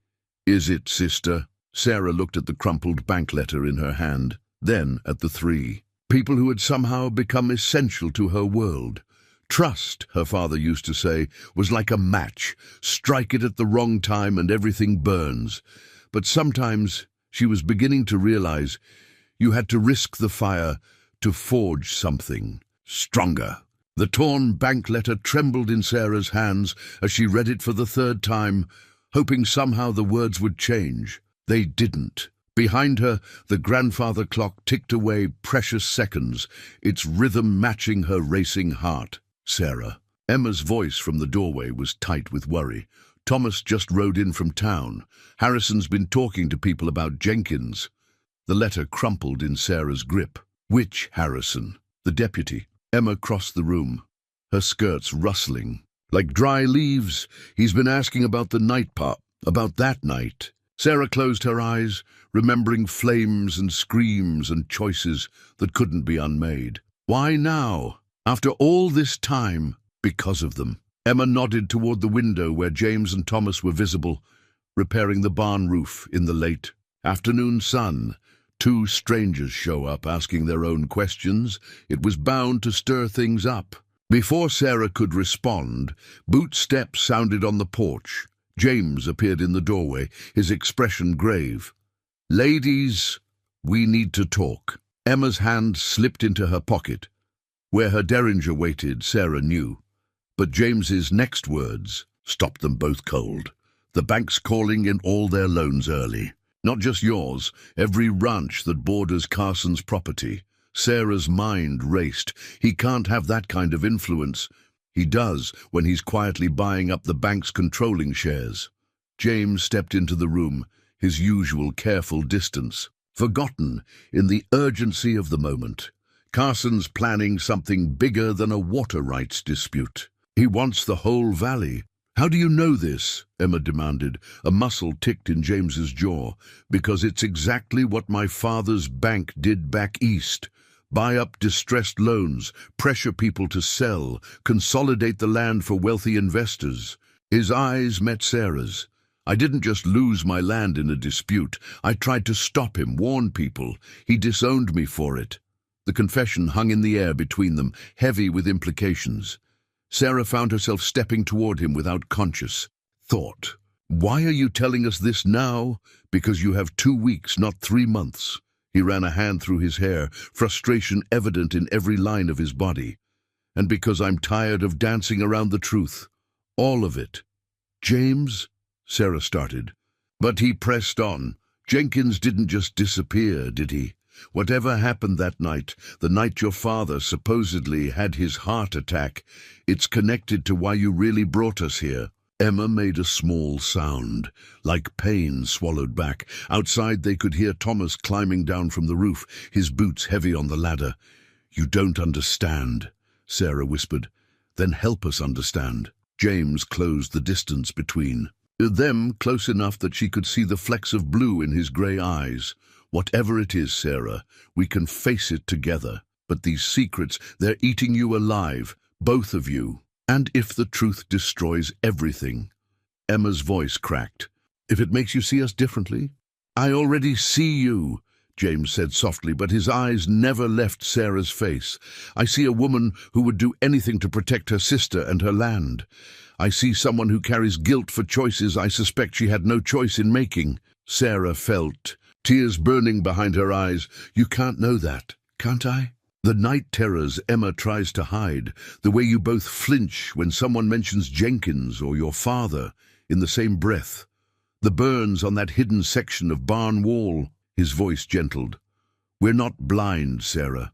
Is it, sister? Sarah looked at the crumpled bank letter in her hand, then at the three. People who had somehow become essential to her world. Trust, her father used to say, was like a match. Strike it at the wrong time and everything burns. But sometimes she was beginning to realize you had to risk the fire to forge something stronger. The torn bank letter trembled in Sarah's hands as she read it for the 3rd time, hoping somehow the words would change. They didn't. Behind her, the grandfather clock ticked away precious seconds, its rhythm matching her racing heart. Sarah. Emma's voice from the doorway was tight with worry. Thomas just rode in from town. Harrison's been talking to people about Jenkins. The letter crumpled in Sarah's grip. Which Harrison? The deputy. Emma crossed the room, her skirts rustling. Like dry leaves, he's been asking about the night part, about that night. Sarah closed her eyes, remembering flames and screams and choices that couldn't be unmade. Why now? After all this time, because of them. Emma nodded toward the window where James and Thomas were visible, repairing the barn roof in the late afternoon sun. 2 strangers show up asking their own questions. It was bound to stir things up. Before Sarah could respond, boot steps sounded on the porch. James appeared in the doorway, his expression grave. Ladies, we need to talk. Emma's hand slipped into her pocket. Where her derringer waited, Sarah knew. But James's next words stopped them both cold. The bank's calling in all their loans early. Not just yours, every ranch that borders Carson's property. Sarah's mind raced. He can't have that kind of influence. He does when he's quietly buying up the bank's controlling shares. James stepped into the room, his usual careful distance, forgotten in the urgency of the moment. Carson's planning something bigger than a water rights dispute. He wants the whole valley. How do you know this? Emma demanded. A muscle ticked in James's jaw. Because it's exactly what my father's bank did back east. Buy up distressed loans, pressure people to sell, consolidate the land for wealthy investors. His eyes met Sarah's. I didn't just lose my land in a dispute. I tried to stop him, warn people. He disowned me for it. The confession hung in the air between them, heavy with implications. Sarah found herself stepping toward him without conscious thought. Why are you telling us this now? Because you have 2 weeks, not 3 months. He ran a hand through his hair, frustration evident in every line of his body. And because I'm tired of dancing around the truth. All of it. James? Sarah started. But he pressed on. Jenkins didn't just disappear, did he? Whatever happened that night, the night your father supposedly had his heart attack, it's connected to why you really brought us here. Emma made a small sound, like pain swallowed back. Outside they could hear Thomas climbing down from the roof, his boots heavy on the ladder. You don't understand, Sarah whispered. Then help us understand. James closed the distance between them, close enough that she could see the flecks of blue in his grey eyes. Whatever it is, Sarah, we can face it together. But these secrets, they're eating you alive, both of you. And if the truth destroys everything? Emma's voice cracked. If it makes you see us differently? I already see you, James said softly, but his eyes never left Sarah's face. I see a woman who would do anything to protect her sister and her land. I see someone who carries guilt for choices I suspect she had no choice in making. Sarah felt tears burning behind her eyes. You can't know that, can't I? The night terrors Emma tries to hide, the way you both flinch when someone mentions Jenkins or your father in the same breath. The burns on that hidden section of barn wall. His voice gentled. We're not blind, Sarah,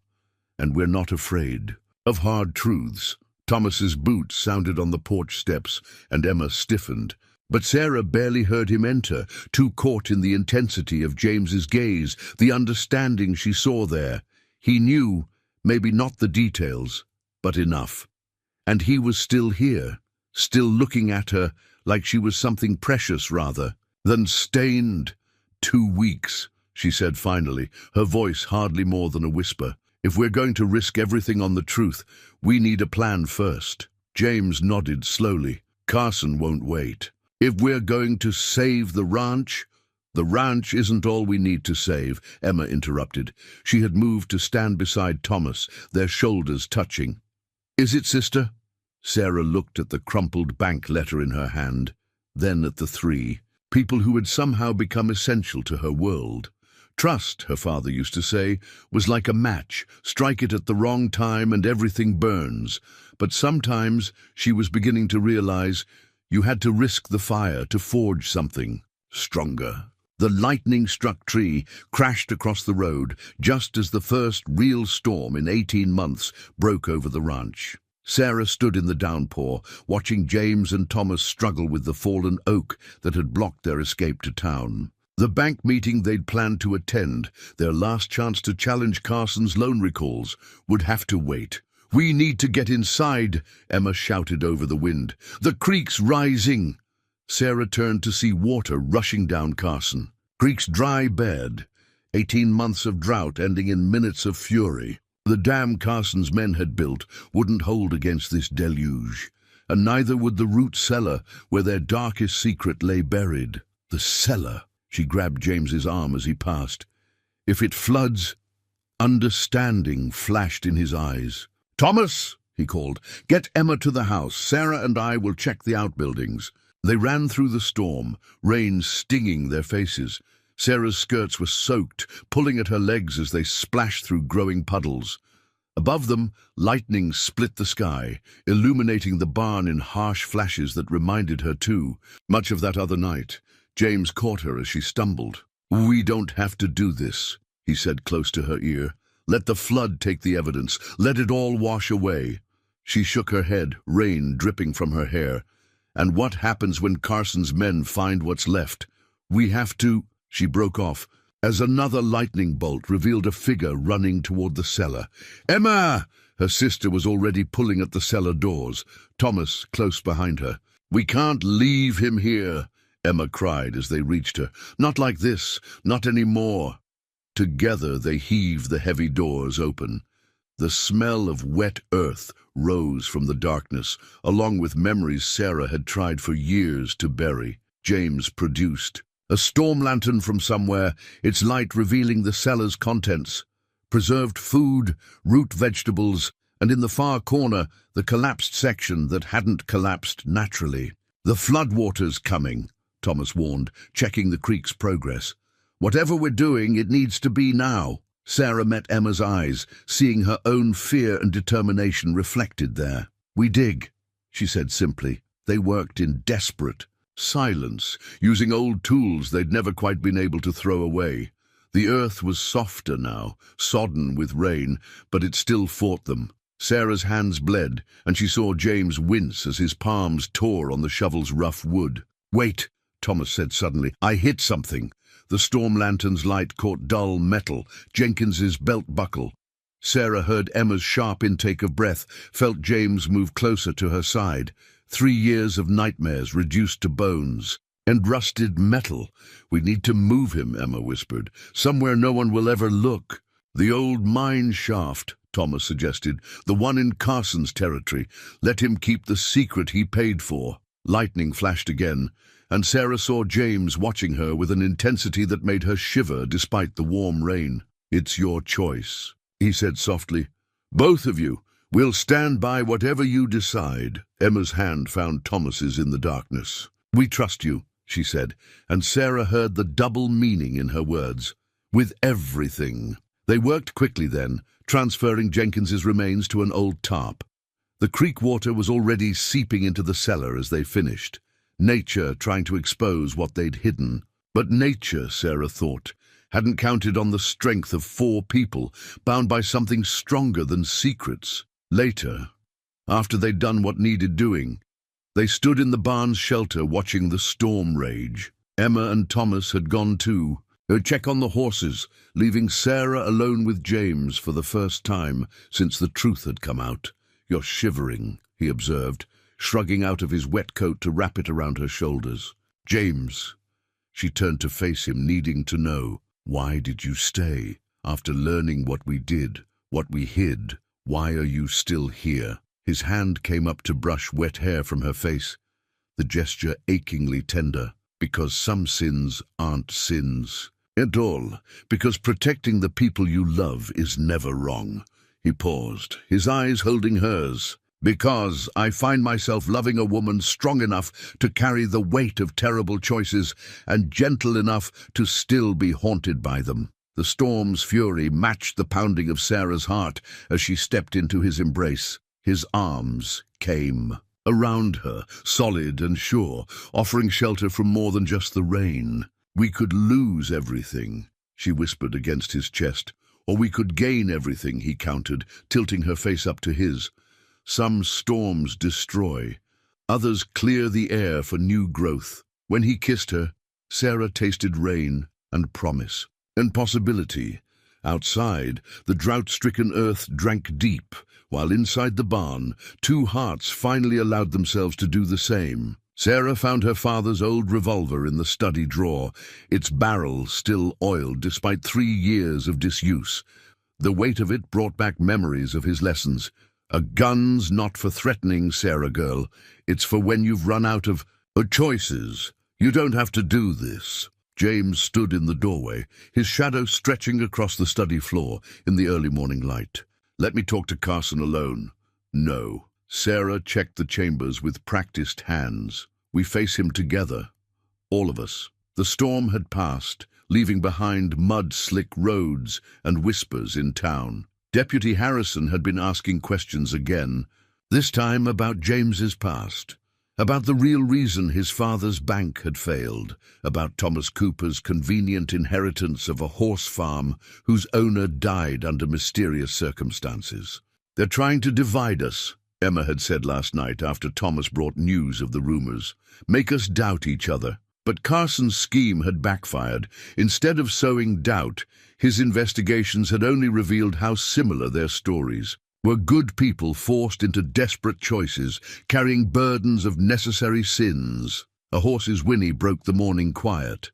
and we're not afraid of hard truths. Thomas's boots sounded on the porch steps, and Emma stiffened. But Sarah barely heard him enter, too caught in the intensity of James's gaze, the understanding she saw there. He knew, maybe not the details, but enough. And he was still here, still looking at her like she was something precious rather than stained. 2 weeks, she said finally, her voice hardly more than a whisper. If we're going to risk everything on the truth, we need a plan first. James nodded slowly. Carson won't wait. If we're going to save the ranch isn't all we need to save, Emma interrupted. She had moved to stand beside Thomas, their shoulders touching. Is it, sister? Sarah looked at the crumpled bank letter in her hand, then at the 3 people who had somehow become essential to her world. Trust, her father used to say, was like a match. Strike it at the wrong time and everything burns. But sometimes she was beginning to realize you had to risk the fire to forge something stronger. The lightning-struck tree crashed across the road just as the first real storm in 18 months broke over the ranch. Sarah stood in the downpour, watching James and Thomas struggle with the fallen oak that had blocked their escape to town. The bank meeting they'd planned to attend, their last chance to challenge Carson's loan recalls, would have to wait. We need to get inside, Emma shouted over the wind. The creek's rising. Sarah turned to see water rushing down Carson. Creek's dry bed, 18 months of drought ending in minutes of fury. The dam Carson's men had built wouldn't hold against this deluge, and neither would the root cellar where their darkest secret lay buried. The cellar. She grabbed James's arm as he passed. If it floods, understanding flashed in his eyes. Thomas, he called, get Emma to the house. Sarah and I will check the outbuildings. They ran through the storm, rain stinging their faces. Sarah's skirts were soaked, pulling at her legs as they splashed through growing puddles. Above them, lightning split the sky, illuminating the barn in harsh flashes that reminded her too, much of that other night. James caught her as she stumbled. We don't have to do this, he said close to her ear. Let the flood take the evidence. Let it all wash away. She shook her head, rain dripping from her hair. And what happens when Carson's men find what's left? We have to... She broke off, as another lightning bolt revealed a figure running toward the cellar. "Emma!" Her sister was already pulling at the cellar doors, Thomas close behind her. "We can't leave him here," Emma cried as they reached her. "Not like this, not anymore." Together they heaved the heavy doors open. The smell of wet earth rose from the darkness, along with memories Sarah had tried for years to bury. James produced a storm lantern from somewhere, its light revealing the cellar's contents. Preserved food, root vegetables, and in the far corner, the collapsed section that hadn't collapsed naturally. "The floodwater's coming," Thomas warned, checking the creek's progress. "Whatever we're doing, it needs to be now." Sarah met Emma's eyes, seeing her own fear and determination reflected there. "We dig," she said simply. They worked in desperate silence, using old tools they'd never quite been able to throw away. The earth was softer now, sodden with rain, but it still fought them. Sarah's hands bled, and she saw James wince as his palms tore on the shovel's rough wood. "Wait," Thomas said suddenly. "I hit something." The storm lantern's light caught dull metal, Jenkins's belt buckle. Sarah heard Emma's sharp intake of breath, felt James move closer to her side. 3 years of nightmares reduced to bones. "And rusted metal. We need to move him," Emma whispered. "Somewhere no one will ever look." "The old mine shaft," Thomas suggested. "The one in Carson's territory. Let him keep the secret he paid for." Lightning flashed again, and Sarah saw James watching her with an intensity that made her shiver despite the warm rain. "It's your choice," he said softly. "Both of you. We'll stand by whatever you decide." Emma's hand found Thomas's in the darkness. "We trust you," she said, and Sarah heard the double meaning in her words. "With everything." They worked quickly then, transferring Jenkins's remains to an old tarp. The creek water was already seeping into the cellar as they finished. Nature trying to expose what they'd hidden. But nature, Sarah thought, hadn't counted on the strength of 4 people, bound by something stronger than secrets. Later, after they'd done what needed doing, they stood in the barn's shelter watching the storm rage. Emma and Thomas had gone too, to check on the horses, leaving Sarah alone with James for the first time since the truth had come out. "You're shivering," he observed, shrugging out of his wet coat to wrap it around her shoulders. "James." She turned to face him, needing to know. "Why did you stay? After learning what we did, what we hid, why are you still here?" His hand came up to brush wet hair from her face, the gesture achingly tender. "Because some sins aren't sins at all. Because protecting the people you love is never wrong." He paused, his eyes holding hers. "Because I find myself loving a woman strong enough to carry the weight of terrible choices and gentle enough to still be haunted by them." The storm's fury matched the pounding of Sarah's heart as she stepped into his embrace. His arms came around her, solid and sure, offering shelter from more than just the rain. "We could lose everything," she whispered against his chest. "Or we could gain everything," he countered, tilting her face up to his. "Some storms destroy, others clear the air for new growth." When he kissed her, Sarah tasted rain and promise and possibility. Outside, the drought-stricken earth drank deep, while inside the barn, 2 hearts finally allowed themselves to do the same. Sarah found her father's old revolver in the study drawer, its barrel still oiled despite 3 years of disuse. The weight of it brought back memories of his lessons. "A gun's not for threatening, Sarah girl. It's for when you've run out of choices. You don't have to do this." James stood in the doorway, his shadow stretching across the study floor in the early morning light. "Let me talk to Carson alone." "No." Sarah checked the chambers with practiced hands. "We face him together. All of us." The storm had passed, leaving behind mud-slick roads and whispers in town. Deputy Harrison had been asking questions again, this time about James's past. About the real reason his father's bank had failed, about Thomas Cooper's convenient inheritance of a horse farm whose owner died under mysterious circumstances. "They're trying to divide us," Emma had said last night after Thomas brought news of the rumors. "Make us doubt each other." But Carson's scheme had backfired. Instead of sowing doubt, his investigations had only revealed how similar their stories were. Good people forced into desperate choices, carrying burdens of necessary sins. A horse's whinny broke the morning quiet.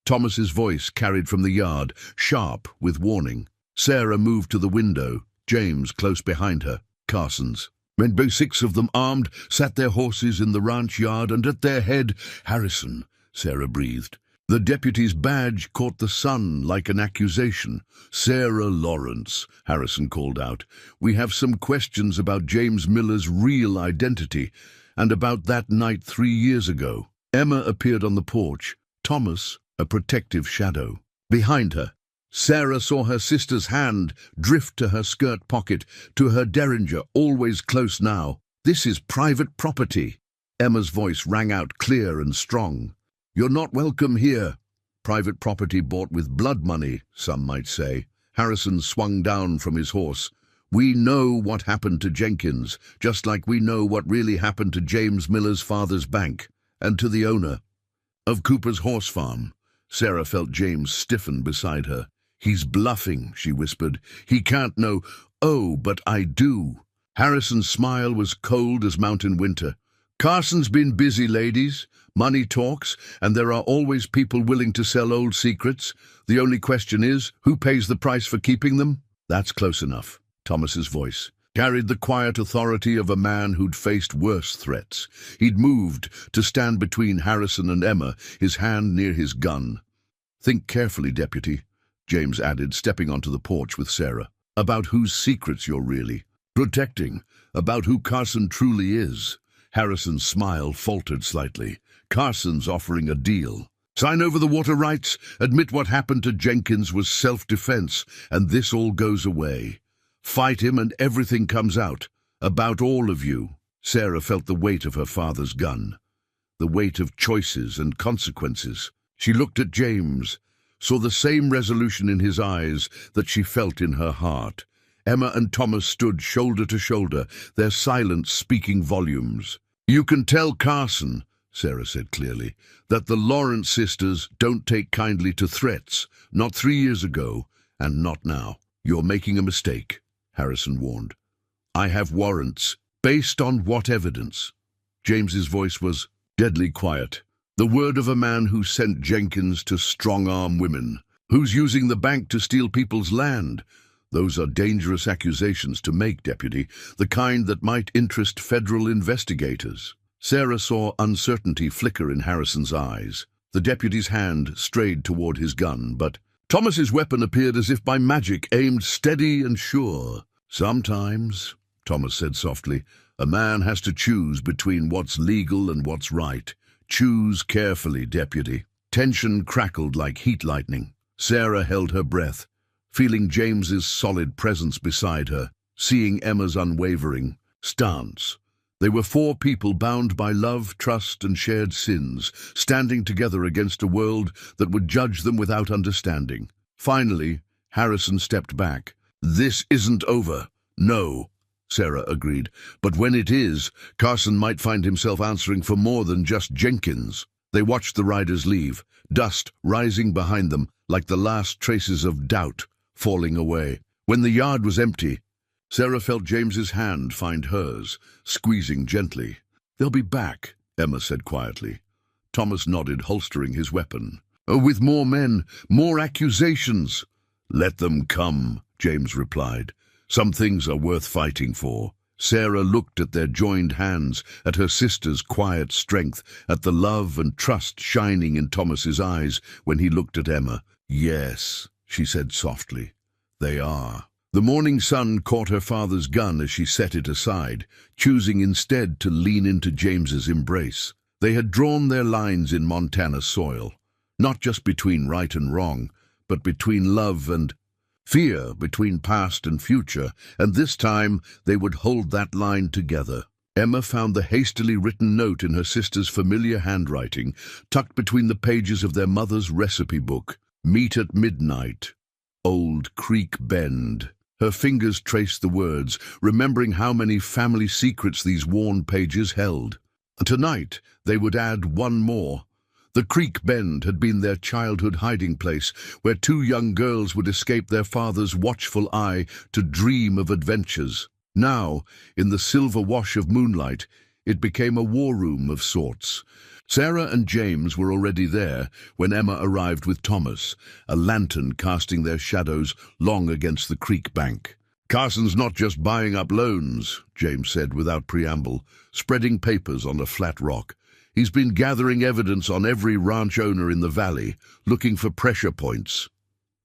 Thomas's voice carried from the yard, sharp with warning. Sarah moved to the window, James close behind her. Carson's men, both 6 of them armed, sat their horses in the ranch yard, and at their head, Harrison, Sarah breathed. The deputy's badge caught the sun like an accusation. "Sarah Lawrence," Harrison called out, "we have some questions about James Miller's real identity, and about that night 3 years ago." Emma appeared on the porch, Thomas a protective shadow. Behind her, Sarah saw her sister's hand drift to her skirt pocket, to her derringer, always close now. "This is private property." Emma's voice rang out clear and strong. "You're not welcome here." Private property bought with blood money, some might say. Harrison swung down from his horse. "We know what happened to Jenkins, just like we know what really happened to James Miller's father's bank, and to the owner of Cooper's horse farm." Sarah felt James stiffen beside her. "He's bluffing," she whispered. "He can't know." "Oh, but I do." Harrison's smile was cold as mountain winter. "Carson's been busy, ladies. Money talks, and there are always people willing to sell old secrets. The only question is, who pays the price for keeping them?" "That's close enough." Thomas's voice carried the quiet authority of a man who'd faced worse threats. He'd moved to stand between Harrison and Emma, his hand near his gun. "Think carefully, Deputy," James added, stepping onto the porch with Sarah. "About whose secrets you're really protecting, about who Carson truly is." Harrison's smile faltered slightly. "Carson's offering a deal. Sign over the water rights, admit what happened to Jenkins was self-defense, and this all goes away. Fight him and everything comes out. About all of you." Sarah felt the weight of her father's gun, the weight of choices and consequences. She looked at James, saw the same resolution in his eyes that she felt in her heart. Emma and Thomas stood shoulder to shoulder, their silence speaking volumes. "You can tell Carson," Sarah said clearly, "that the Lawrence sisters don't take kindly to threats, not 3 years ago, and not now." "You're making a mistake," Harrison warned. "I have warrants. Based on what evidence?" James's voice was deadly quiet. "The word of a man who sent Jenkins to strong-arm women, who's using the bank to steal people's land. Those are dangerous accusations to make, Deputy, the kind that might interest federal investigators." Sarah saw uncertainty flicker in Harrison's eyes. The deputy's hand strayed toward his gun, but Thomas's weapon appeared as if by magic, aimed steady and sure. "Sometimes," Thomas said softly, "a man has to choose between what's legal and what's right. Choose carefully, Deputy." Tension crackled like heat lightning. Sarah held her breath, feeling James's solid presence beside her, seeing Emma's unwavering stance. They were 4 people bound by love, trust, and shared sins, standing together against a world that would judge them without understanding. Finally, Harrison stepped back. "This isn't over." "No," Sarah agreed. "But when it is, Carson might find himself answering for more than just Jenkins." They watched the riders leave, dust rising behind them like the last traces of doubt falling away. When the yard was empty, Sarah felt James's hand find hers, squeezing gently. "They'll be back," Emma said quietly. Thomas nodded, holstering his weapon. "With more men, more accusations." "Let them come," James replied. "Some things are worth fighting for." Sarah looked at their joined hands, at her sister's quiet strength, at the love and trust shining in Thomas's eyes when he looked at Emma. "Yes," she said softly, "they are." The morning sun caught her father's gun as she set it aside, choosing instead to lean into James's embrace. They had drawn their lines in Montana soil, not just between right and wrong, but between love and fear, between past and future, and this time they would hold that line together. Emma found the hastily written note in her sister's familiar handwriting, tucked between the pages of their mother's recipe book. Meet at midnight. Old Creek Bend. Her fingers traced the words, remembering how many family secrets these worn pages held. Tonight, they would add one more. The Creek Bend had been their childhood hiding place, where two young girls would escape their father's watchful eye to dream of adventures. Now, in the silver wash of moonlight, it became a war room of sorts. Sarah and James were already there when Emma arrived with Thomas, a lantern casting their shadows long against the creek bank. "Carson's not just buying up loans," James said without preamble, spreading papers on a flat rock. "He's been gathering evidence on every ranch owner in the valley, looking for pressure points."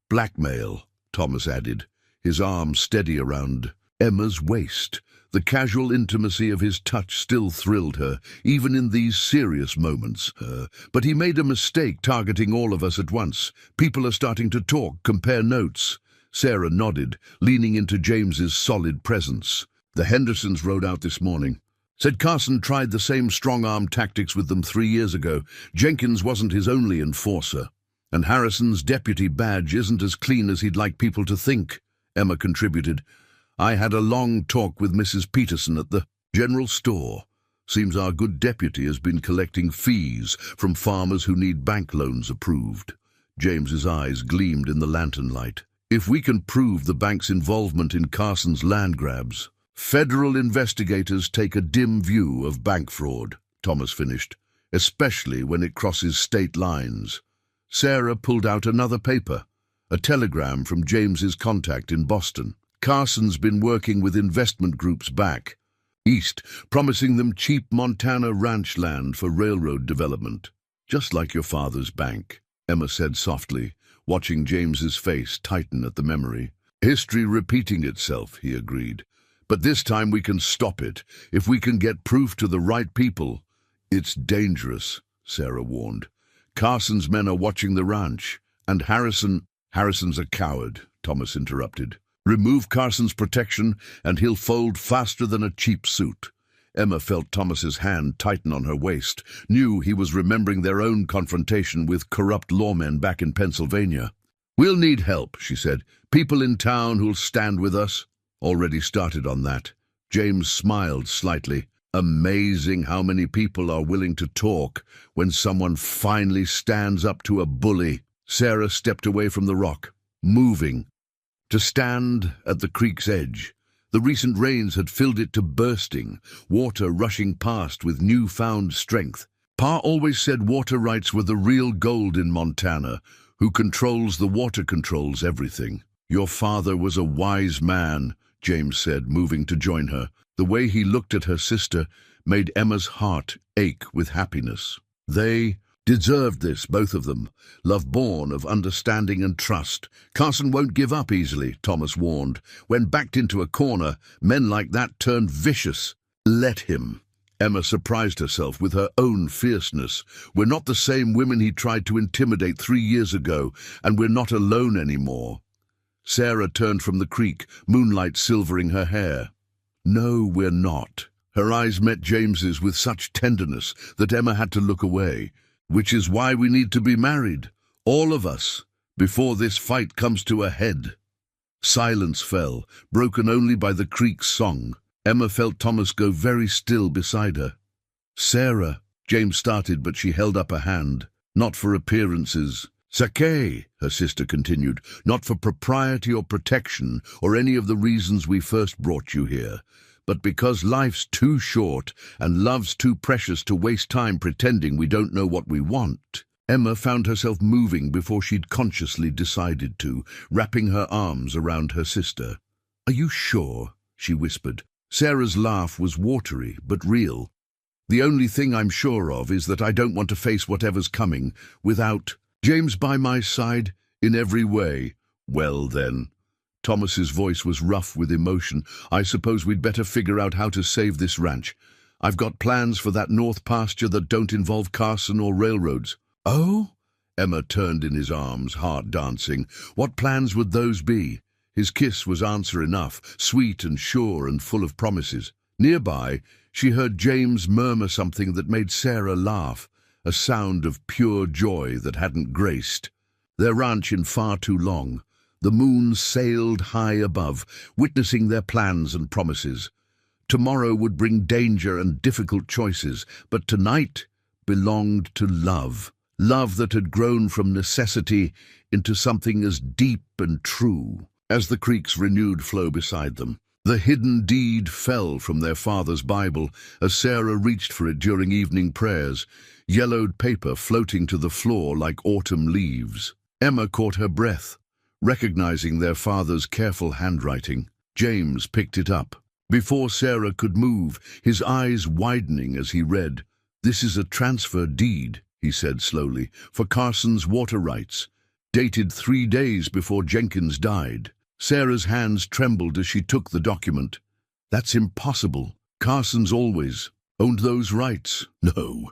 "Blackmail," Thomas added, his arm steady around Emma's waist. The casual intimacy of his touch still thrilled her, even in these serious moments. But he made a mistake targeting all of us at once. People are starting to talk, compare notes. Sarah nodded, leaning into James's solid presence. "The Hendersons rode out this morning. Said Carson tried the same strong-arm tactics with them 3 years ago. Jenkins wasn't his only enforcer. And Harrison's deputy badge isn't as clean as he'd like people to think," Emma contributed. "I had a long talk with Mrs. Peterson at the general store. Seems our good deputy has been collecting fees from farmers who need bank loans approved." James's eyes gleamed in the lantern light. "If we can prove the bank's involvement in Carson's land grabs..." "Federal investigators take a dim view of bank fraud," Thomas finished, "especially when it crosses state lines." Sarah pulled out another paper, a telegram from James's contact in Boston. "Carson's been working with investment groups back east, promising them cheap Montana ranch land for railroad development. Just like your father's bank," Emma said softly, watching James's face tighten at the memory. "History repeating itself," he agreed. "But this time we can stop it, if we can get proof to the right people." "It's dangerous," Sarah warned. "Carson's men are watching the ranch, and Harrison's a coward," Thomas interrupted. "Remove Carson's protection, and he'll fold faster than a cheap suit." Emma felt Thomas's hand tighten on her waist, knew he was remembering their own confrontation with corrupt lawmen back in Pennsylvania. "We'll need help," she said. "People in town who'll stand with us." "Already started on that." James smiled slightly. "Amazing how many people are willing to talk when someone finally stands up to a bully." Sarah stepped away from the rock, moving, to stand at the creek's edge. The recent rains had filled it to bursting, water rushing past with newfound strength. "Pa always said water rights were the real gold in Montana. Who controls the water controls everything." "Your father was a wise man," James said, moving to join her. The way he looked at her sister made Emma's heart ache with happiness. They deserved this, both of them. Love born of understanding and trust. "Carson won't give up easily," Thomas warned. "When backed into a corner, men like that turn vicious." "Let him." Emma surprised herself with her own fierceness. "We're not the same women he tried to intimidate 3 years ago, and we're not alone anymore." Sarah turned from the creek, moonlight silvering her hair. "No, we're not." Her eyes met James's with such tenderness that Emma had to look away. "Which is why we need to be married, all of us, before this fight comes to a head." Silence fell, broken only by the creek's song. Emma felt Thomas go very still beside her. "Sarah," James started, but she held up a hand. "Not for appearances." "Sake," her sister continued, "not for propriety or protection or any of the reasons we first brought you here, but because life's too short and love's too precious to waste time pretending we don't know what we want." Emma found herself moving before she'd consciously decided to, wrapping her arms around her sister. "Are you sure?" she whispered. Sarah's laugh was watery but real. "The only thing I'm sure of is that I don't want to face whatever's coming without James by my side in every way." "Well then," Thomas's voice was rough with emotion, "I suppose we'd better figure out how to save this ranch. I've got plans for that north pasture that don't involve Carson or railroads." "Oh?" Emma turned in his arms, heart dancing. What plans would those be? His kiss was answer enough, sweet and sure and full of promises. Nearby, she heard James murmur something that made Sarah laugh, a sound of pure joy that hadn't graced their ranch in far too long. The moon sailed high above, witnessing their plans and promises. Tomorrow would bring danger and difficult choices, but tonight belonged to love. Love that had grown from necessity into something as deep and true. As the creek's renewed flow beside them, the hidden deed fell from their father's Bible as Sarah reached for it during evening prayers, yellowed paper floating to the floor like autumn leaves. Emma caught her breath, recognizing their father's careful handwriting. James picked it up. Before Sarah could move, his eyes widening as he read. "This is a transfer deed," he said slowly, "for Carson's water rights, dated 3 days before Jenkins died." Sarah's hands trembled as she took the document. "That's impossible. Carson's always owned those rights." "No."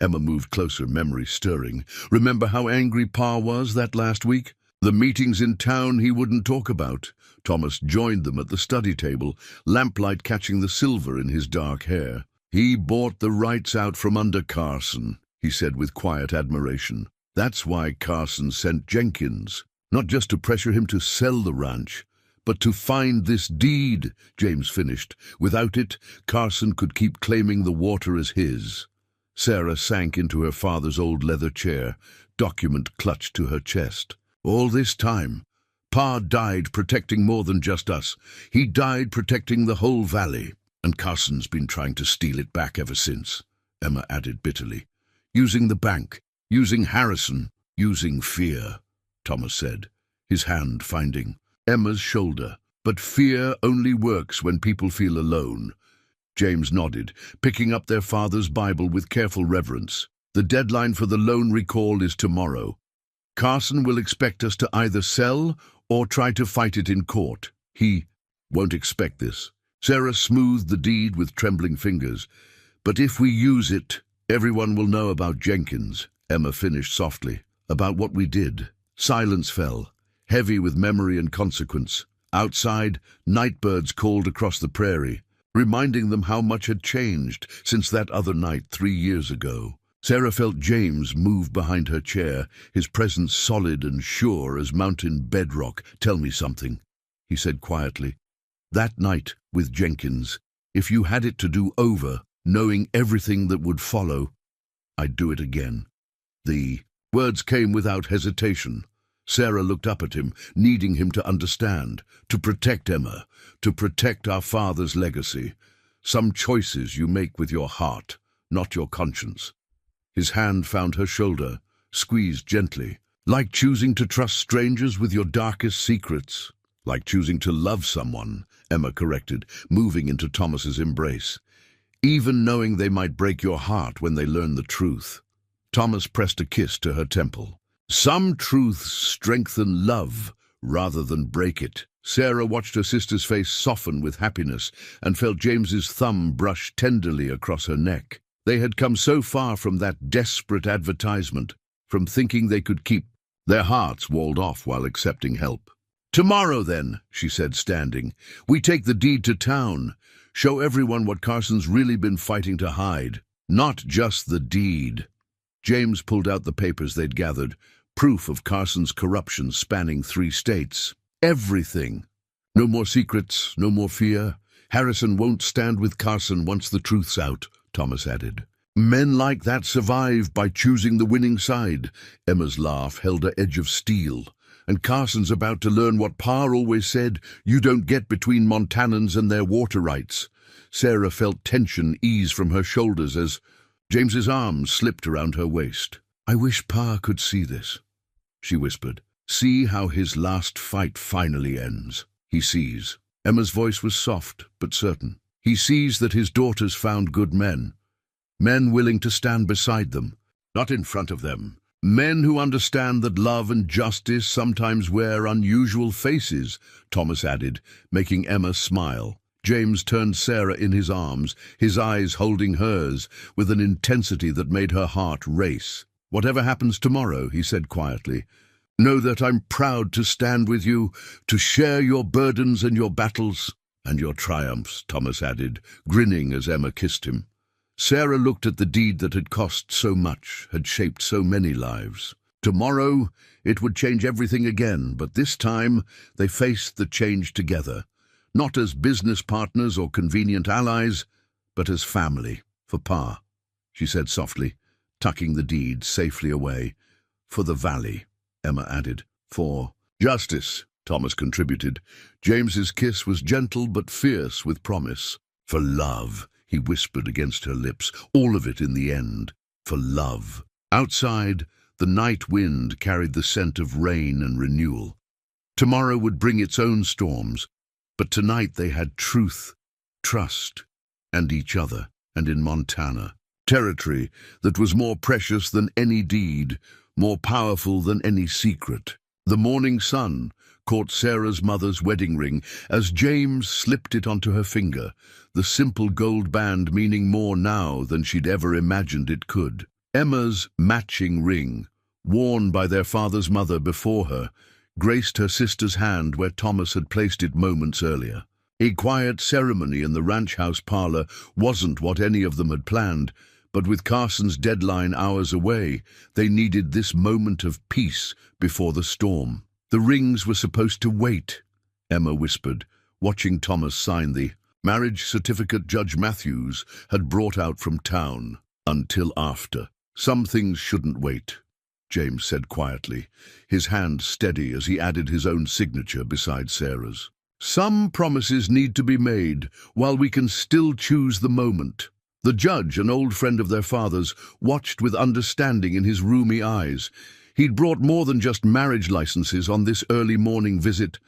Emma moved closer, memory stirring. "Remember how angry Pa was that last week? The meetings in town he wouldn't talk about." Thomas joined them at the study table, lamplight catching the silver in his dark hair. "He bought the rights out from under Carson," he said with quiet admiration. "That's why Carson sent Jenkins. Not just to pressure him to sell the ranch, but to find this deed," James finished. "Without it, Carson could keep claiming the water as his." Sarah sank into her father's old leather chair, document clutched to her chest. "All this time, Pa died protecting more than just us. He died protecting the whole valley, and Carson's been trying to steal it back ever since," Emma added bitterly. "Using the bank, using Harrison, using fear," Thomas said, his hand finding Emma's shoulder. "But fear only works when people feel alone." James nodded, picking up their father's Bible with careful reverence. "The deadline for the loan recall is tomorrow. Carson will expect us to either sell or try to fight it in court. He won't expect this." Sarah smoothed the deed with trembling fingers. "But if we use it, everyone will know about Jenkins," Emma finished softly. "About what we did." Silence fell, heavy with memory and consequence. Outside, nightbirds called across the prairie, reminding them how much had changed since that other night 3 years ago. Sarah felt James move behind her chair, his presence solid and sure as mountain bedrock. "Tell me something," he said quietly. "That night with Jenkins, if you had it to do over, knowing everything that would follow, I'd do it again." The words came without hesitation. Sarah looked up at him, needing him to understand, to protect Emma, to protect our father's legacy. "Some choices you make with your heart, not your conscience." His hand found her shoulder, squeezed gently. "Like choosing to trust strangers with your darkest secrets." "Like choosing to love someone," Emma corrected, moving into Thomas's embrace. "Even knowing they might break your heart when they learn the truth." Thomas pressed a kiss to her temple. "Some truths strengthen love rather than break it." Sarah watched her sister's face soften with happiness and felt James's thumb brush tenderly across her neck. They had come so far from that desperate advertisement, from thinking they could keep their hearts walled off while accepting help. "Tomorrow, then," she said, standing, "we take the deed to town, show everyone what Carson's really been fighting to hide. Not just the deed." James pulled out the papers they'd gathered, proof of Carson's corruption spanning 3 states. Everything. No more secrets, no more fear. Harrison won't stand with Carson once the truth's out, Thomas added. "Men like that survive by choosing the winning side." Emma's laugh held an edge of steel. "And Carson's about to learn what Pa always said, you don't get between Montanans and their water rights." Sarah felt tension ease from her shoulders as James's arms slipped around her waist. "I wish Pa could see this," she whispered. "See how his last fight finally ends. He sees." Emma's voice was soft but certain. "He sees that his daughters found good men. Men willing to stand beside them, not in front of them. Men who understand that love and justice sometimes wear unusual faces," Thomas added, making Emma smile. James turned Sarah in his arms, his eyes holding hers, with an intensity that made her heart race. "Whatever happens tomorrow," he said quietly, "know that I'm proud to stand with you, to share your burdens and your battles." "And your triumphs," Thomas added, grinning as Emma kissed him. Sarah looked at the deed that had cost so much, had shaped so many lives. Tomorrow, it would change everything again, but this time they faced the change together, not as business partners or convenient allies, but as family, for Pa, she said softly, tucking the deed safely away. "For the valley," Emma added. "For justice," Thomas contributed. James's kiss was gentle but fierce with promise. "For love," he whispered against her lips, "all of it in the end. For love." Outside, the night wind carried the scent of rain and renewal. Tomorrow would bring its own storms, but tonight they had truth, trust, and each other, and in Montana, territory that was more precious than any deed, more powerful than any secret. The morning sun caught Sarah's mother's wedding ring as James slipped it onto her finger, the simple gold band meaning more now than she'd ever imagined it could. Emma's matching ring, worn by their father's mother before her, graced her sister's hand where Thomas had placed it moments earlier. A quiet ceremony in the ranch house parlor wasn't what any of them had planned, but with Carson's deadline hours away, they needed this moment of peace before the storm. "The rings were supposed to wait," Emma whispered, watching Thomas sign the marriage certificate Judge Matthews had brought out from town. "Until after. Some things shouldn't wait," James said quietly, his hand steady as he added his own signature beside Sarah's. "Some promises need to be made while we can still choose the moment." The judge, an old friend of their father's, watched with understanding in his rheumy eyes. He'd brought more than just marriage licenses on this early morning visit.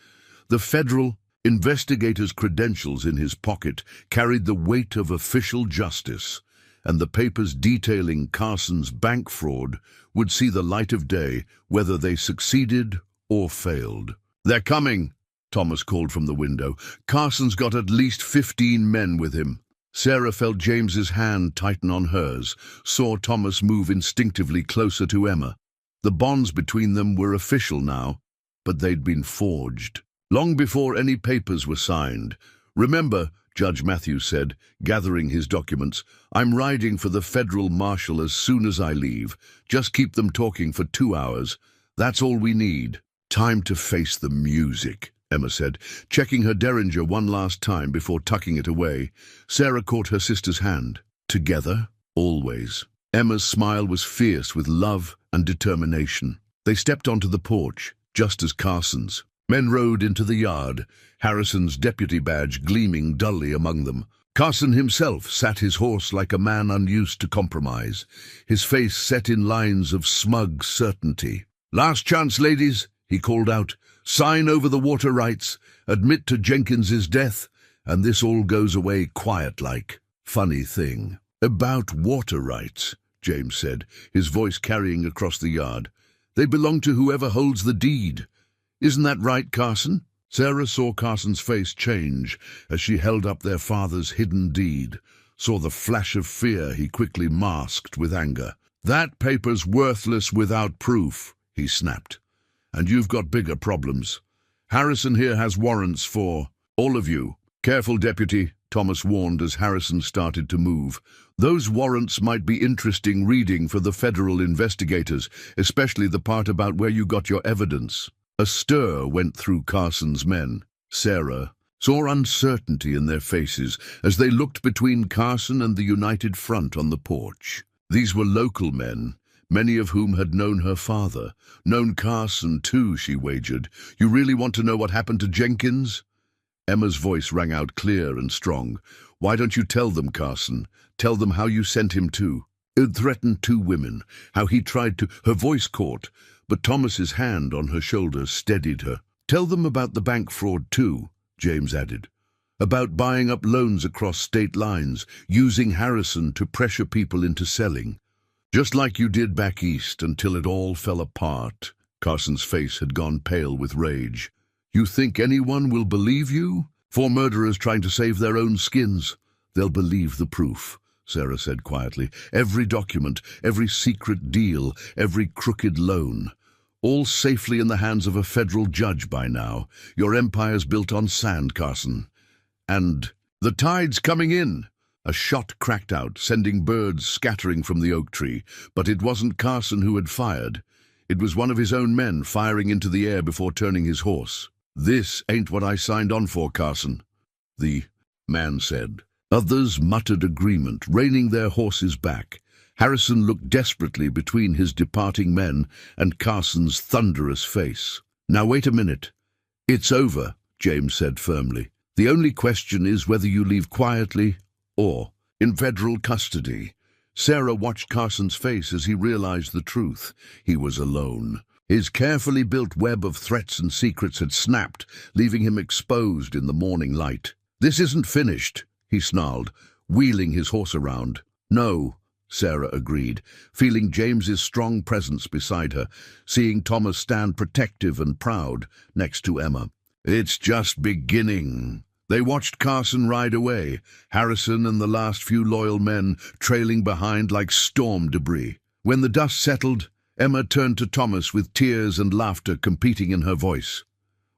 The federal investigator's credentials in his pocket carried the weight of official justice, and the papers detailing Carson's bank fraud would see the light of day whether they succeeded or failed. "They're coming," Thomas called from the window. "Carson's got at least 15 men with him." Sarah felt James's hand tighten on hers, saw Thomas move instinctively closer to Emma. The bonds between them were official now, but they'd been forged long before any papers were signed. "Remember," Judge Matthews said, gathering his documents, "I'm riding for the federal marshal as soon as I leave. Just keep them talking for 2 hours. That's all we need." "Time to face the music," Emma said, checking her derringer one last time before tucking it away. Sarah caught her sister's hand. "Together, always." Emma's smile was fierce with love and determination. They stepped onto the porch, just as Carson's. Men rode into the yard, Harrison's deputy badge gleaming dully among them. Carson himself sat his horse like a man unused to compromise, his face set in lines of smug certainty. "Last chance, ladies," he called out. "Sign over the water rights, admit to Jenkins's death, and this all goes away quiet-like." "Funny thing about water rights," James said, his voice carrying across the yard. "They belong to whoever holds the deed. Isn't that right, Carson?" Sarah saw Carson's face change as she held up their father's hidden deed, saw the flash of fear he quickly masked with anger. "That paper's worthless without proof," he snapped. "And you've got bigger problems. Harrison here has warrants for all of you." "Careful, Deputy," Thomas warned as Harrison started to move. "Those warrants might be interesting reading for the federal investigators, especially the part about where you got your evidence." A stir went through Carson's men. Sarah saw uncertainty in their faces as they looked between Carson and the United Front on the porch. These were local men, many of whom had known her father, known Carson too, she wagered. "You really want to know what happened to Jenkins?" Emma's voice rang out clear and strong. "Why don't you tell them, Carson? Tell them how you sent him to. It threatened 2 women, how he tried to—" Her voice caught, but Thomas's hand on her shoulder steadied her. "Tell them about the bank fraud too," James added. "About buying up loans across state lines, using Harrison to pressure people into selling. Just like you did back east until it all fell apart." Carson's face had gone pale with rage. "You think anyone will believe you? 4 murderers trying to save their own skins. They'll believe the proof," Sarah said quietly. "Every document, every secret deal, every crooked loan. All safely in the hands of a federal judge by now. Your empire's built on sand, Carson. And the tide's coming in. A shot cracked out, sending birds scattering from the oak tree, but it wasn't Carson who had fired. It was one of his own men firing into the air before turning his horse. "This ain't what I signed on for, Carson," the man said. Others muttered agreement, reining their horses back. Harrison looked desperately between his departing men and Carson's thunderous face. "Now wait a minute. It's over," James said firmly. "The only question is whether you leave quietly or in federal custody." Sarah watched Carson's face as he realized the truth. He was alone. His carefully built web of threats and secrets had snapped, leaving him exposed in the morning light. "This isn't finished," he snarled, wheeling his horse around. "No," Sarah agreed, feeling James's strong presence beside her, seeing Thomas stand protective and proud next to Emma. "It's just beginning." They watched Carson ride away, Harrison and the last few loyal men trailing behind like storm debris. When the dust settled, Emma turned to Thomas with tears and laughter competing in her voice.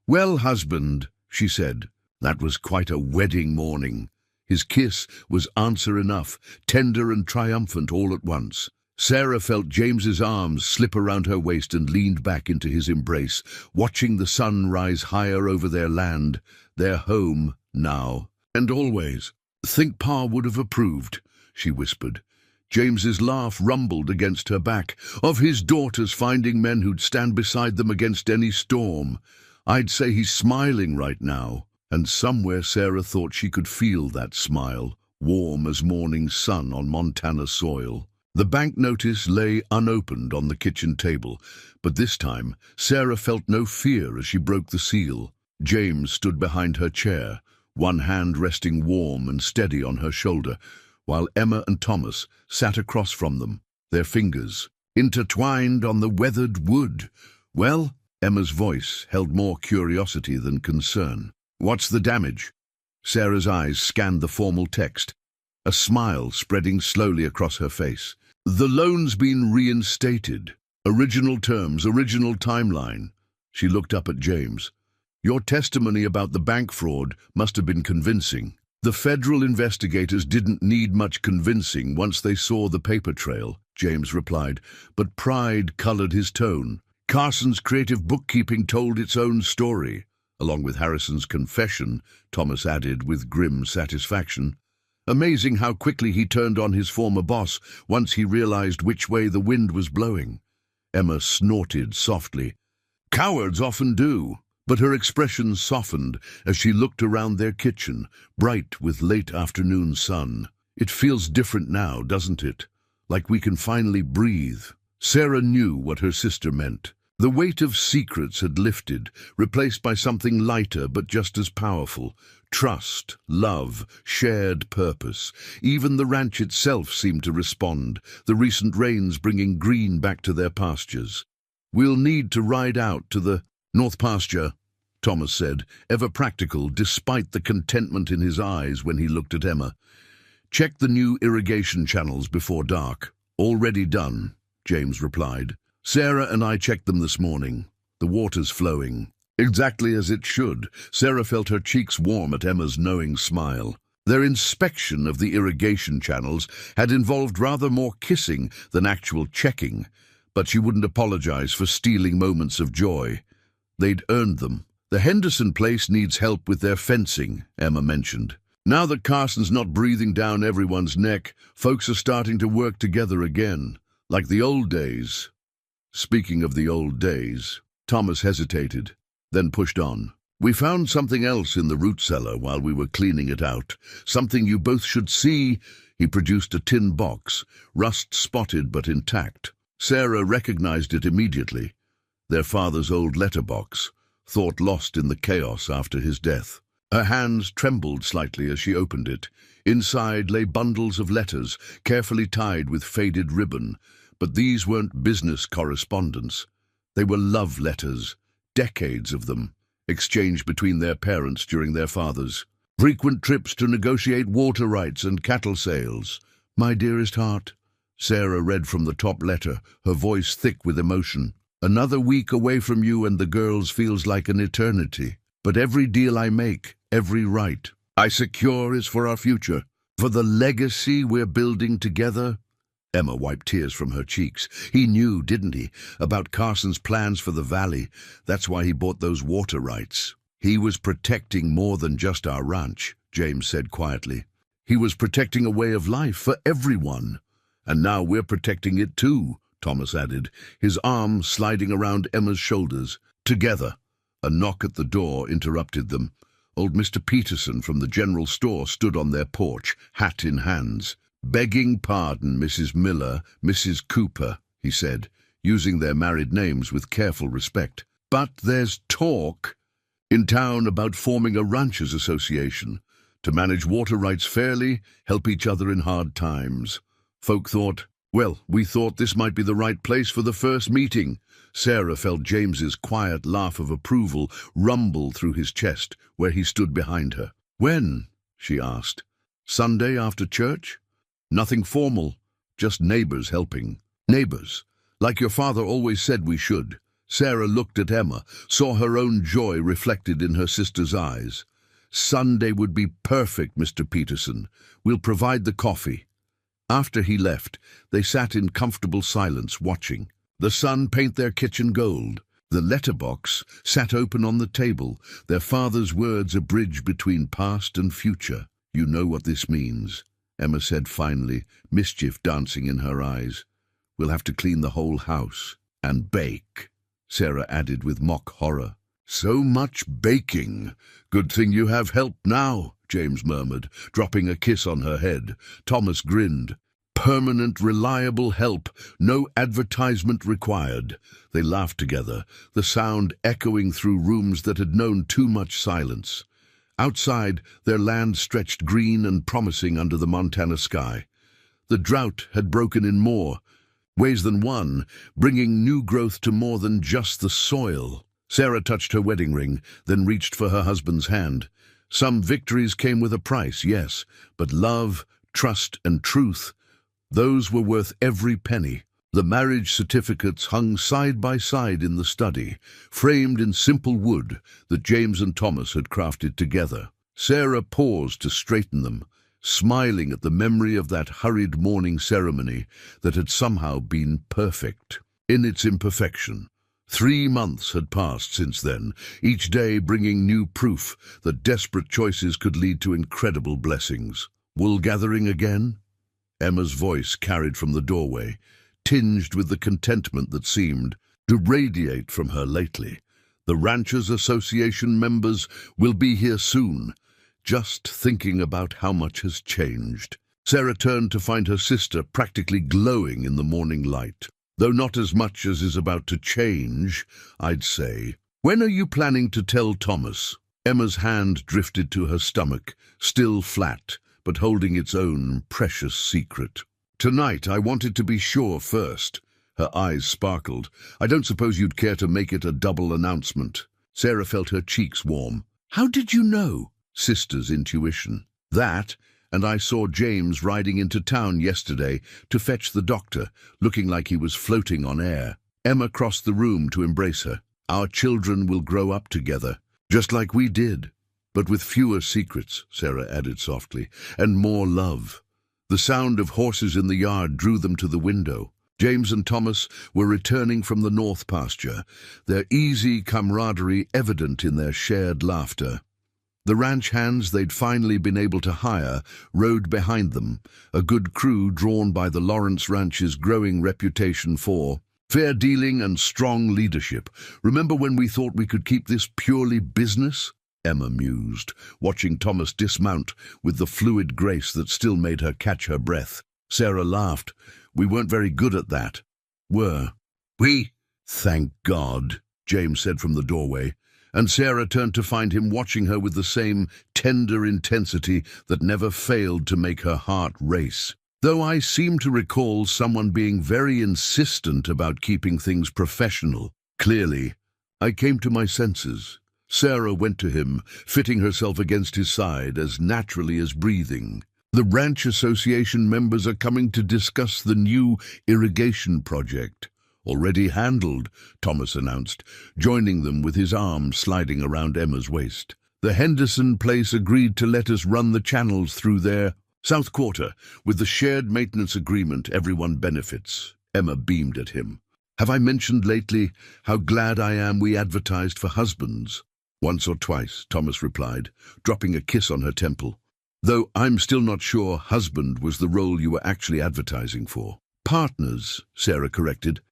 "Well, husband," she said, "that was quite a wedding morning." His kiss was answer enough, tender and triumphant all at once. Sarah felt James's arms slip around her waist and leaned back into his embrace, watching the sun rise higher over their land, their home now and always. "Think Pa would have approved," she whispered. James's laugh rumbled against her back, of his daughters finding men who'd stand beside them against any storm. "I'd say he's smiling right now." And somewhere Sarah thought she could feel that smile, warm as morning sun on Montana soil. The bank notice lay unopened on the kitchen table, but this time Sarah felt no fear as she broke the seal. James stood behind her chair, one hand resting warm and steady on her shoulder, while Emma and Thomas sat across from them, their fingers intertwined on the weathered wood. "Well?" Emma's voice held more curiosity than concern. "What's the damage?" Sarah's eyes scanned the formal text, a smile spreading slowly across her face. "The loan's been reinstated. Original terms, original timeline." She looked up at James. "Your testimony about the bank fraud must have been convincing." "The federal investigators didn't need much convincing once they saw the paper trail," James replied, but pride colored his tone. "Carson's creative bookkeeping told its own story." Along with Harrison's confession, Thomas added with grim satisfaction. "Amazing how quickly he turned on his former boss once he realized which way the wind was blowing." Emma snorted softly. "Cowards often do." But her expression softened as she looked around their kitchen, bright with late afternoon sun. "It feels different now, doesn't it? Like we can finally breathe." Sarah knew what her sister meant. The weight of secrets had lifted, replaced by something lighter but just as powerful. Trust, love, shared purpose. Even the ranch itself seemed to respond, the recent rains bringing green back to their pastures. "We'll need to ride out to the north pasture," Thomas said, ever practical despite the contentment in his eyes when he looked at Emma. "Check the new irrigation channels before dark." "Already done," James replied. "Sarah and I checked them this morning. The water's flowing. Exactly as it should." Sarah felt her cheeks warm at Emma's knowing smile. Their inspection of the irrigation channels had involved rather more kissing than actual checking, but she wouldn't apologize for stealing moments of joy. They'd earned them. "The Henderson place needs help with their fencing," Emma mentioned. "Now that Carson's not breathing down everyone's neck, folks are starting to work together again, like the old days." Speaking of the old days, Thomas hesitated, then pushed on. "We found something else in the root cellar while we were cleaning it out. Something you both should see." He produced a tin box, rust-spotted but intact. Sarah recognized it immediately. Their father's old letterbox, thought lost in the chaos after his death. Her hands trembled slightly as she opened it. Inside lay bundles of letters, carefully tied with faded ribbon. But these weren't business correspondence. They were love letters, decades of them, exchanged between their parents during their fathers. "Frequent trips to negotiate water rights and cattle sales. My dearest heart," Sarah read from the top letter, her voice thick with emotion. "Another week away from you and the girls feels like an eternity. But every deal I make, every right, I secure is for our future, for the legacy we're building together. Emma wiped tears from her cheeks. He knew, didn't he, about Carson's plans for the valley. That's why he bought those water rights. He was protecting more than just our ranch, James said quietly. He was protecting a way of life for everyone. And now we're protecting it too, Thomas added, his arm sliding around Emma's shoulders. Together. A knock at the door interrupted them. Old Mr. Peterson from the general store stood on their porch, hat in hands. "Begging pardon, Mrs. Miller, Mrs. Cooper," he said, using their married names with careful respect. "But there's talk in town about forming a ranchers' association to manage water rights fairly, help each other in hard times. We thought this might be the right place for the first meeting." Sarah felt James's quiet laugh of approval rumble through his chest where he stood behind her. "When?" she asked. "Sunday after church?" "Nothing formal, just neighbors helping." "Neighbors, like your father always said we should." Sarah looked at Emma, saw her own joy reflected in her sister's eyes. "Sunday would be perfect, Mr. Peterson. We'll provide the coffee." After he left, they sat in comfortable silence, watching the sun paint their kitchen gold. The letterbox sat open on the table, their father's words a bridge between past and future. "You know what this means," Emma said finally, mischief dancing in her eyes. "We'll have to clean the whole house. And bake," Sarah added with mock horror. "So much baking. Good thing you have help now," James murmured, dropping a kiss on her head. Thomas grinned. "Permanent, reliable help, no advertisement required." They laughed together, the sound echoing through rooms that had known too much silence. Outside, their land stretched green and promising under the Montana sky. The drought had broken in more ways than one, bringing new growth to more than just the soil. Sarah touched her wedding ring, then reached for her husband's hand. Some victories came with a price, yes, but love, trust, and truth, those were worth every penny. The marriage certificates hung side by side in the study, framed in simple wood that James and Thomas had crafted together. Sarah paused to straighten them, smiling at the memory of that hurried morning ceremony that had somehow been perfect in its imperfection. 3 months had passed since then, each day bringing new proof that desperate choices could lead to incredible blessings. "Wool gathering again?" Emma's voice carried from the doorway, tinged with the contentment that seemed to radiate from her lately. "The Ranchers Association members will be here soon." Just thinking about how much has changed. Sarah turned to find her sister practically glowing in the morning light. "Though not as much as is about to change, I'd say. When are you planning to tell Thomas?" Emma's hand drifted to her stomach, still flat, but holding its own precious secret. "Tonight, I wanted to be sure first." Her eyes sparkled. "I don't suppose you'd care to make it a double announcement." Sarah felt her cheeks warm. "How did you know?" Sister's intuition. "That, and I saw James riding into town yesterday to fetch the doctor, looking like he was floating on air." Emma crossed the room to embrace her. "Our children will grow up together, just like we did. But with fewer secrets," Sarah added softly, "and more love." The sound of horses in the yard drew them to the window. James and Thomas were returning from the north pasture, their easy camaraderie evident in their shared laughter. The ranch hands they'd finally been able to hire rode behind them, a good crew drawn by the Lawrence Ranch's growing reputation for fair dealing and strong leadership. "Remember when we thought we could keep this purely business?" Emma mused, watching Thomas dismount with the fluid grace that still made her catch her breath. Sarah laughed. "We weren't very good at that." "Were we?" "Thank God," James said from the doorway, and Sarah turned to find him watching her with the same tender intensity that never failed to make her heart race. "Though I seem to recall someone being very insistent about keeping things professional. Clearly, I came to my senses." Sarah went to him, fitting herself against his side as naturally as breathing. "The Ranch Association members are coming to discuss the new irrigation project." "Already handled," Thomas announced, joining them with his arm sliding around Emma's waist. The Henderson place agreed to let us run the channels through their South Quarter. With the shared maintenance agreement, everyone benefits. Emma beamed at him. Have I mentioned lately how glad I am we advertised for husbands? Once or twice, Thomas replied, dropping a kiss on her temple. Though I'm still not sure husband was the role you were actually advertising for. Partners, Sarah corrected,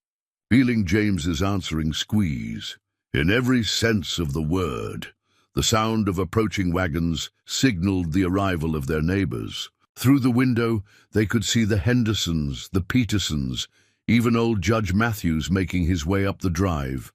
feeling James's answering squeeze. In every sense of the word. The sound of approaching wagons signaled the arrival of their neighbors. Through the window, they could see the Hendersons, the Petersons, even old Judge Matthews making his way up the drive.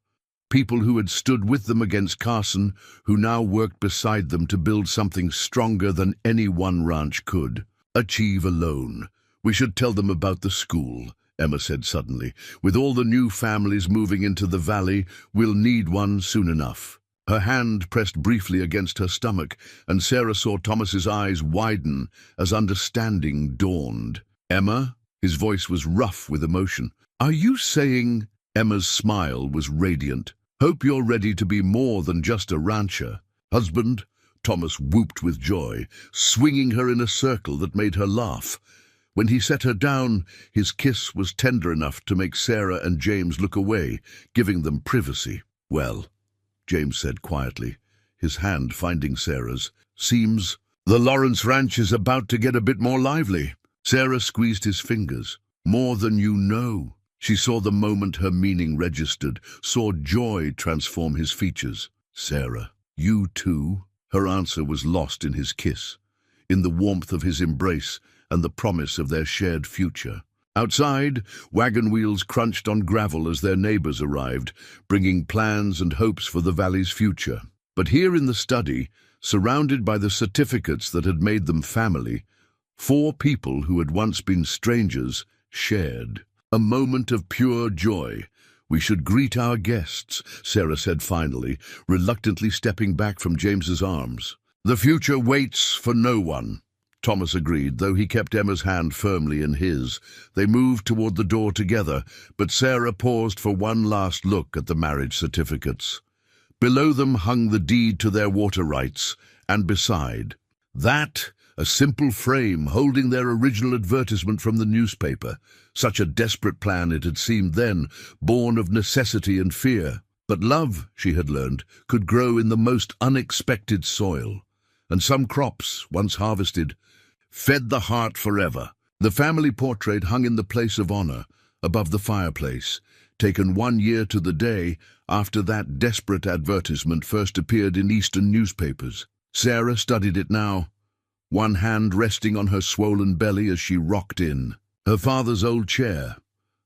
People who had stood with them against Carson, who now worked beside them to build something stronger than any one ranch could achieve alone. We should tell them about the school, Emma said suddenly. With all the new families moving into the valley, we'll need one soon enough. Her hand pressed briefly against her stomach, and Sarah saw Thomas's eyes widen as understanding dawned. Emma? His voice was rough with emotion. Are you saying... Emma's smile was radiant. Hope you're ready to be more than just a rancher. Husband? Thomas whooped with joy, swinging her in a circle that made her laugh. When he set her down, his kiss was tender enough to make Sarah and James look away, giving them privacy. Well, James said quietly, his hand finding Sarah's, seems the Lawrence Ranch is about to get a bit more lively. Sarah squeezed his fingers. More than you know. She saw the moment her meaning registered, saw joy transform his features. Sarah, you too? Her answer was lost in his kiss, in the warmth of his embrace and the promise of their shared future. Outside, wagon wheels crunched on gravel as their neighbors arrived, bringing plans and hopes for the valley's future. But here in the study, surrounded by the certificates that had made them family, 4 people who had once been strangers shared. A moment of pure joy. We should greet our guests, Sarah said finally, reluctantly stepping back from James's arms. The future waits for no one. Thomas agreed, though he kept Emma's hand firmly in his. They moved toward the door together, but Sarah paused for one last look at the marriage certificates. Below them hung the deed to their water rights, and beside that, a simple frame holding their original advertisement from the newspaper. Such a desperate plan it had seemed then, born of necessity and fear. But love, she had learned, could grow in the most unexpected soil. And some crops, once harvested, fed the heart forever. The family portrait hung in the place of honor, above the fireplace, taken 1 year to the day after that desperate advertisement first appeared in Eastern newspapers. Sarah studied it now, one hand resting on her swollen belly as she rocked in. Her father's old chair.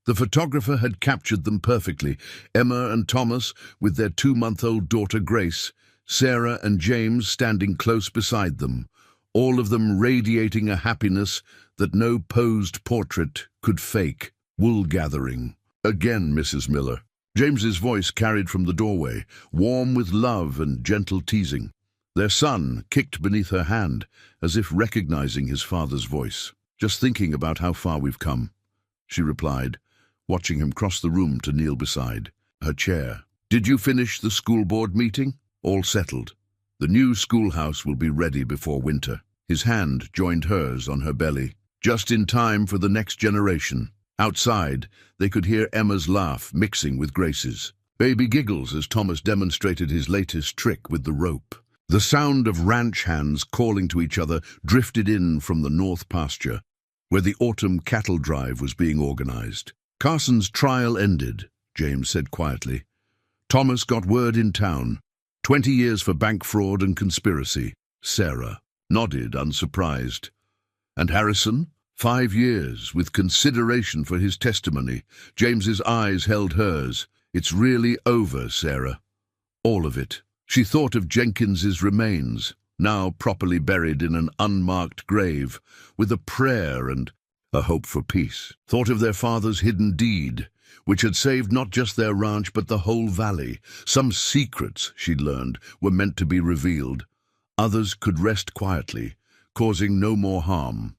The photographer had captured them perfectly. Emma and Thomas, with their 2-month-old daughter Grace, Sarah and James standing close beside them, all of them radiating a happiness that no posed portrait could fake. Wool gathering. Again, Mrs. Miller. James's voice carried from the doorway, warm with love and gentle teasing. Their son kicked beneath her hand, as if recognizing his father's voice. Just thinking about how far we've come, she replied, watching him cross the room to kneel beside her chair. Did you finish the school board meeting? All settled. The new schoolhouse will be ready before winter. His hand joined hers on her belly, just in time for the next generation. Outside, they could hear Emma's laugh mixing with Grace's. Baby giggles as Thomas demonstrated his latest trick with the rope. The sound of ranch hands calling to each other drifted in from the north pasture, where the autumn cattle drive was being organized. Carson's trial ended, James said quietly. Thomas got word in town. 20 years for bank fraud and conspiracy. Sarah nodded, unsurprised. And Harrison? 5 years, with consideration for his testimony. James's eyes held hers. It's really over, Sarah. All of it. She thought of Jenkins's remains, now properly buried in an unmarked grave, with a prayer and a hope for peace. Thought of their father's hidden deed, which had saved not just their ranch but the whole valley. Some secrets, she'd learned, were meant to be revealed. Others could rest quietly, causing no more harm.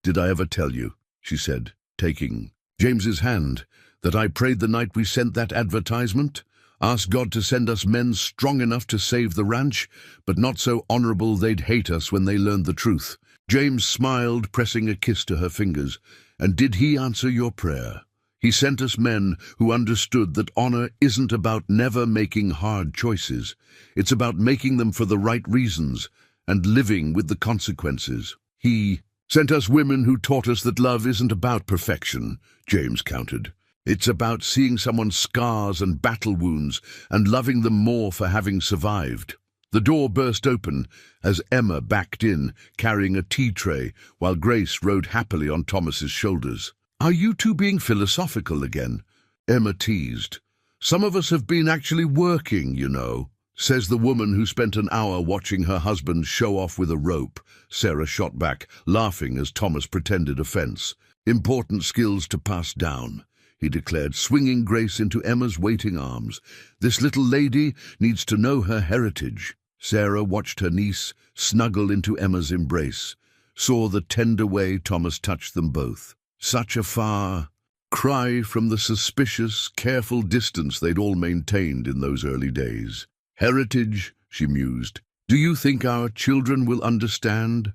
Did I ever tell you, she said, taking James's hand, that I prayed the night we sent that advertisement? Ask God to send us men strong enough to save the ranch, but not so honorable they'd hate us when they learned the truth. James smiled, pressing a kiss to her fingers. And did he answer your prayer? He sent us men who understood that honor isn't about never making hard choices. It's about making them for the right reasons and living with the consequences. He sent us women who taught us that love isn't about perfection, James countered. It's about seeing someone's scars and battle wounds and loving them more for having survived. The door burst open as Emma backed in, carrying a tea tray, while Grace rode happily on Thomas's shoulders. "Are you two being philosophical again?" Emma teased. "Some of us have been actually working, you know," says the woman who spent an hour watching her husband show off with a rope. Sarah shot back, laughing as Thomas pretended offense. "Important skills to pass down," he declared, swinging Grace into Emma's waiting arms. "This little lady needs to know her heritage." Sarah watched her niece snuggle into Emma's embrace, saw the tender way Thomas touched them both. Such a far cry from the suspicious, careful distance they'd all maintained in those early days. "Heritage," she mused. "Do you think our children will understand?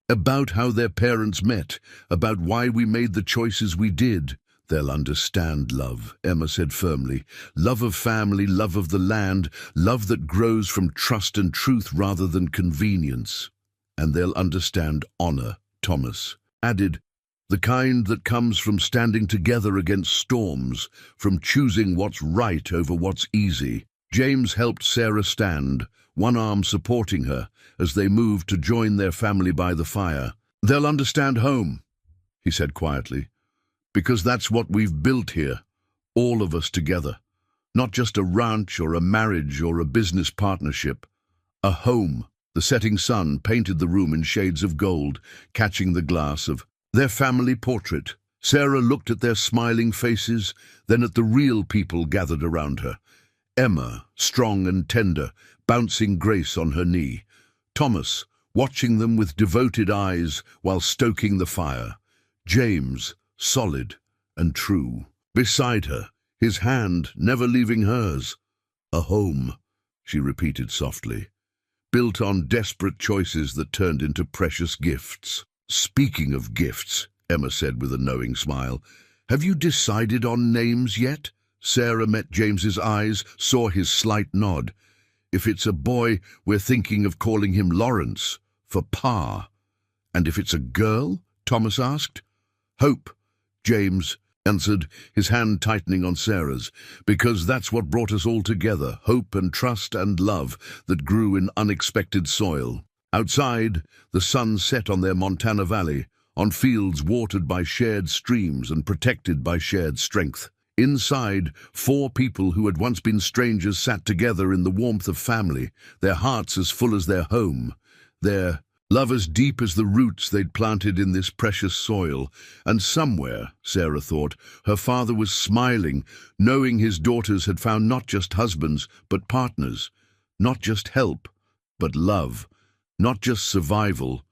About how their parents met, about why we made the choices we did." "They'll understand love," Emma said firmly. "Love of family, love of the land, love that grows from trust and truth rather than convenience. And they'll understand honor," Thomas added. "The kind that comes from standing together against storms, from choosing what's right over what's easy." James helped Sarah stand, one arm supporting her, as they moved to join their family by the fire. "They'll understand home," he said quietly, "because that's what we've built here, all of us together. Not just a ranch or a marriage or a business partnership. A home." The setting sun painted the room in shades of gold, catching the glass of their family portrait. Sarah looked at their smiling faces, then at the real people gathered around her. Emma, strong and tender, bouncing Grace on her knee. Thomas, watching them with devoted eyes while stoking the fire. James, solid and true, beside her, his hand never leaving hers. "A home," she repeated softly, "built on desperate choices that turned into precious gifts." "Speaking of gifts," Emma said with a knowing smile, "have you decided on names yet?" Sarah met James's eyes, saw his slight nod. "If it's a boy, we're thinking of calling him Lawrence, for Pa." "And if it's a girl?" Thomas asked. "Hope," James answered, his hand tightening on Sarah's, "because that's what brought us all together, hope and trust and love that grew in unexpected soil." Outside, the sun set on their Montana valley, on fields watered by shared streams and protected by shared strength. Inside, 4 people who had once been strangers sat together in the warmth of family, their hearts as full as their home, their love as deep as the roots they'd planted in this precious soil. And somewhere, Sarah thought, her father was smiling, knowing his daughters had found not just husbands, but partners, not just help, but love. Not just survival,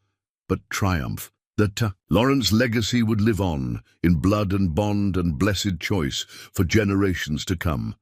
but triumph. That Lawrence's legacy would live on, in blood and bond and blessed choice, for generations to come.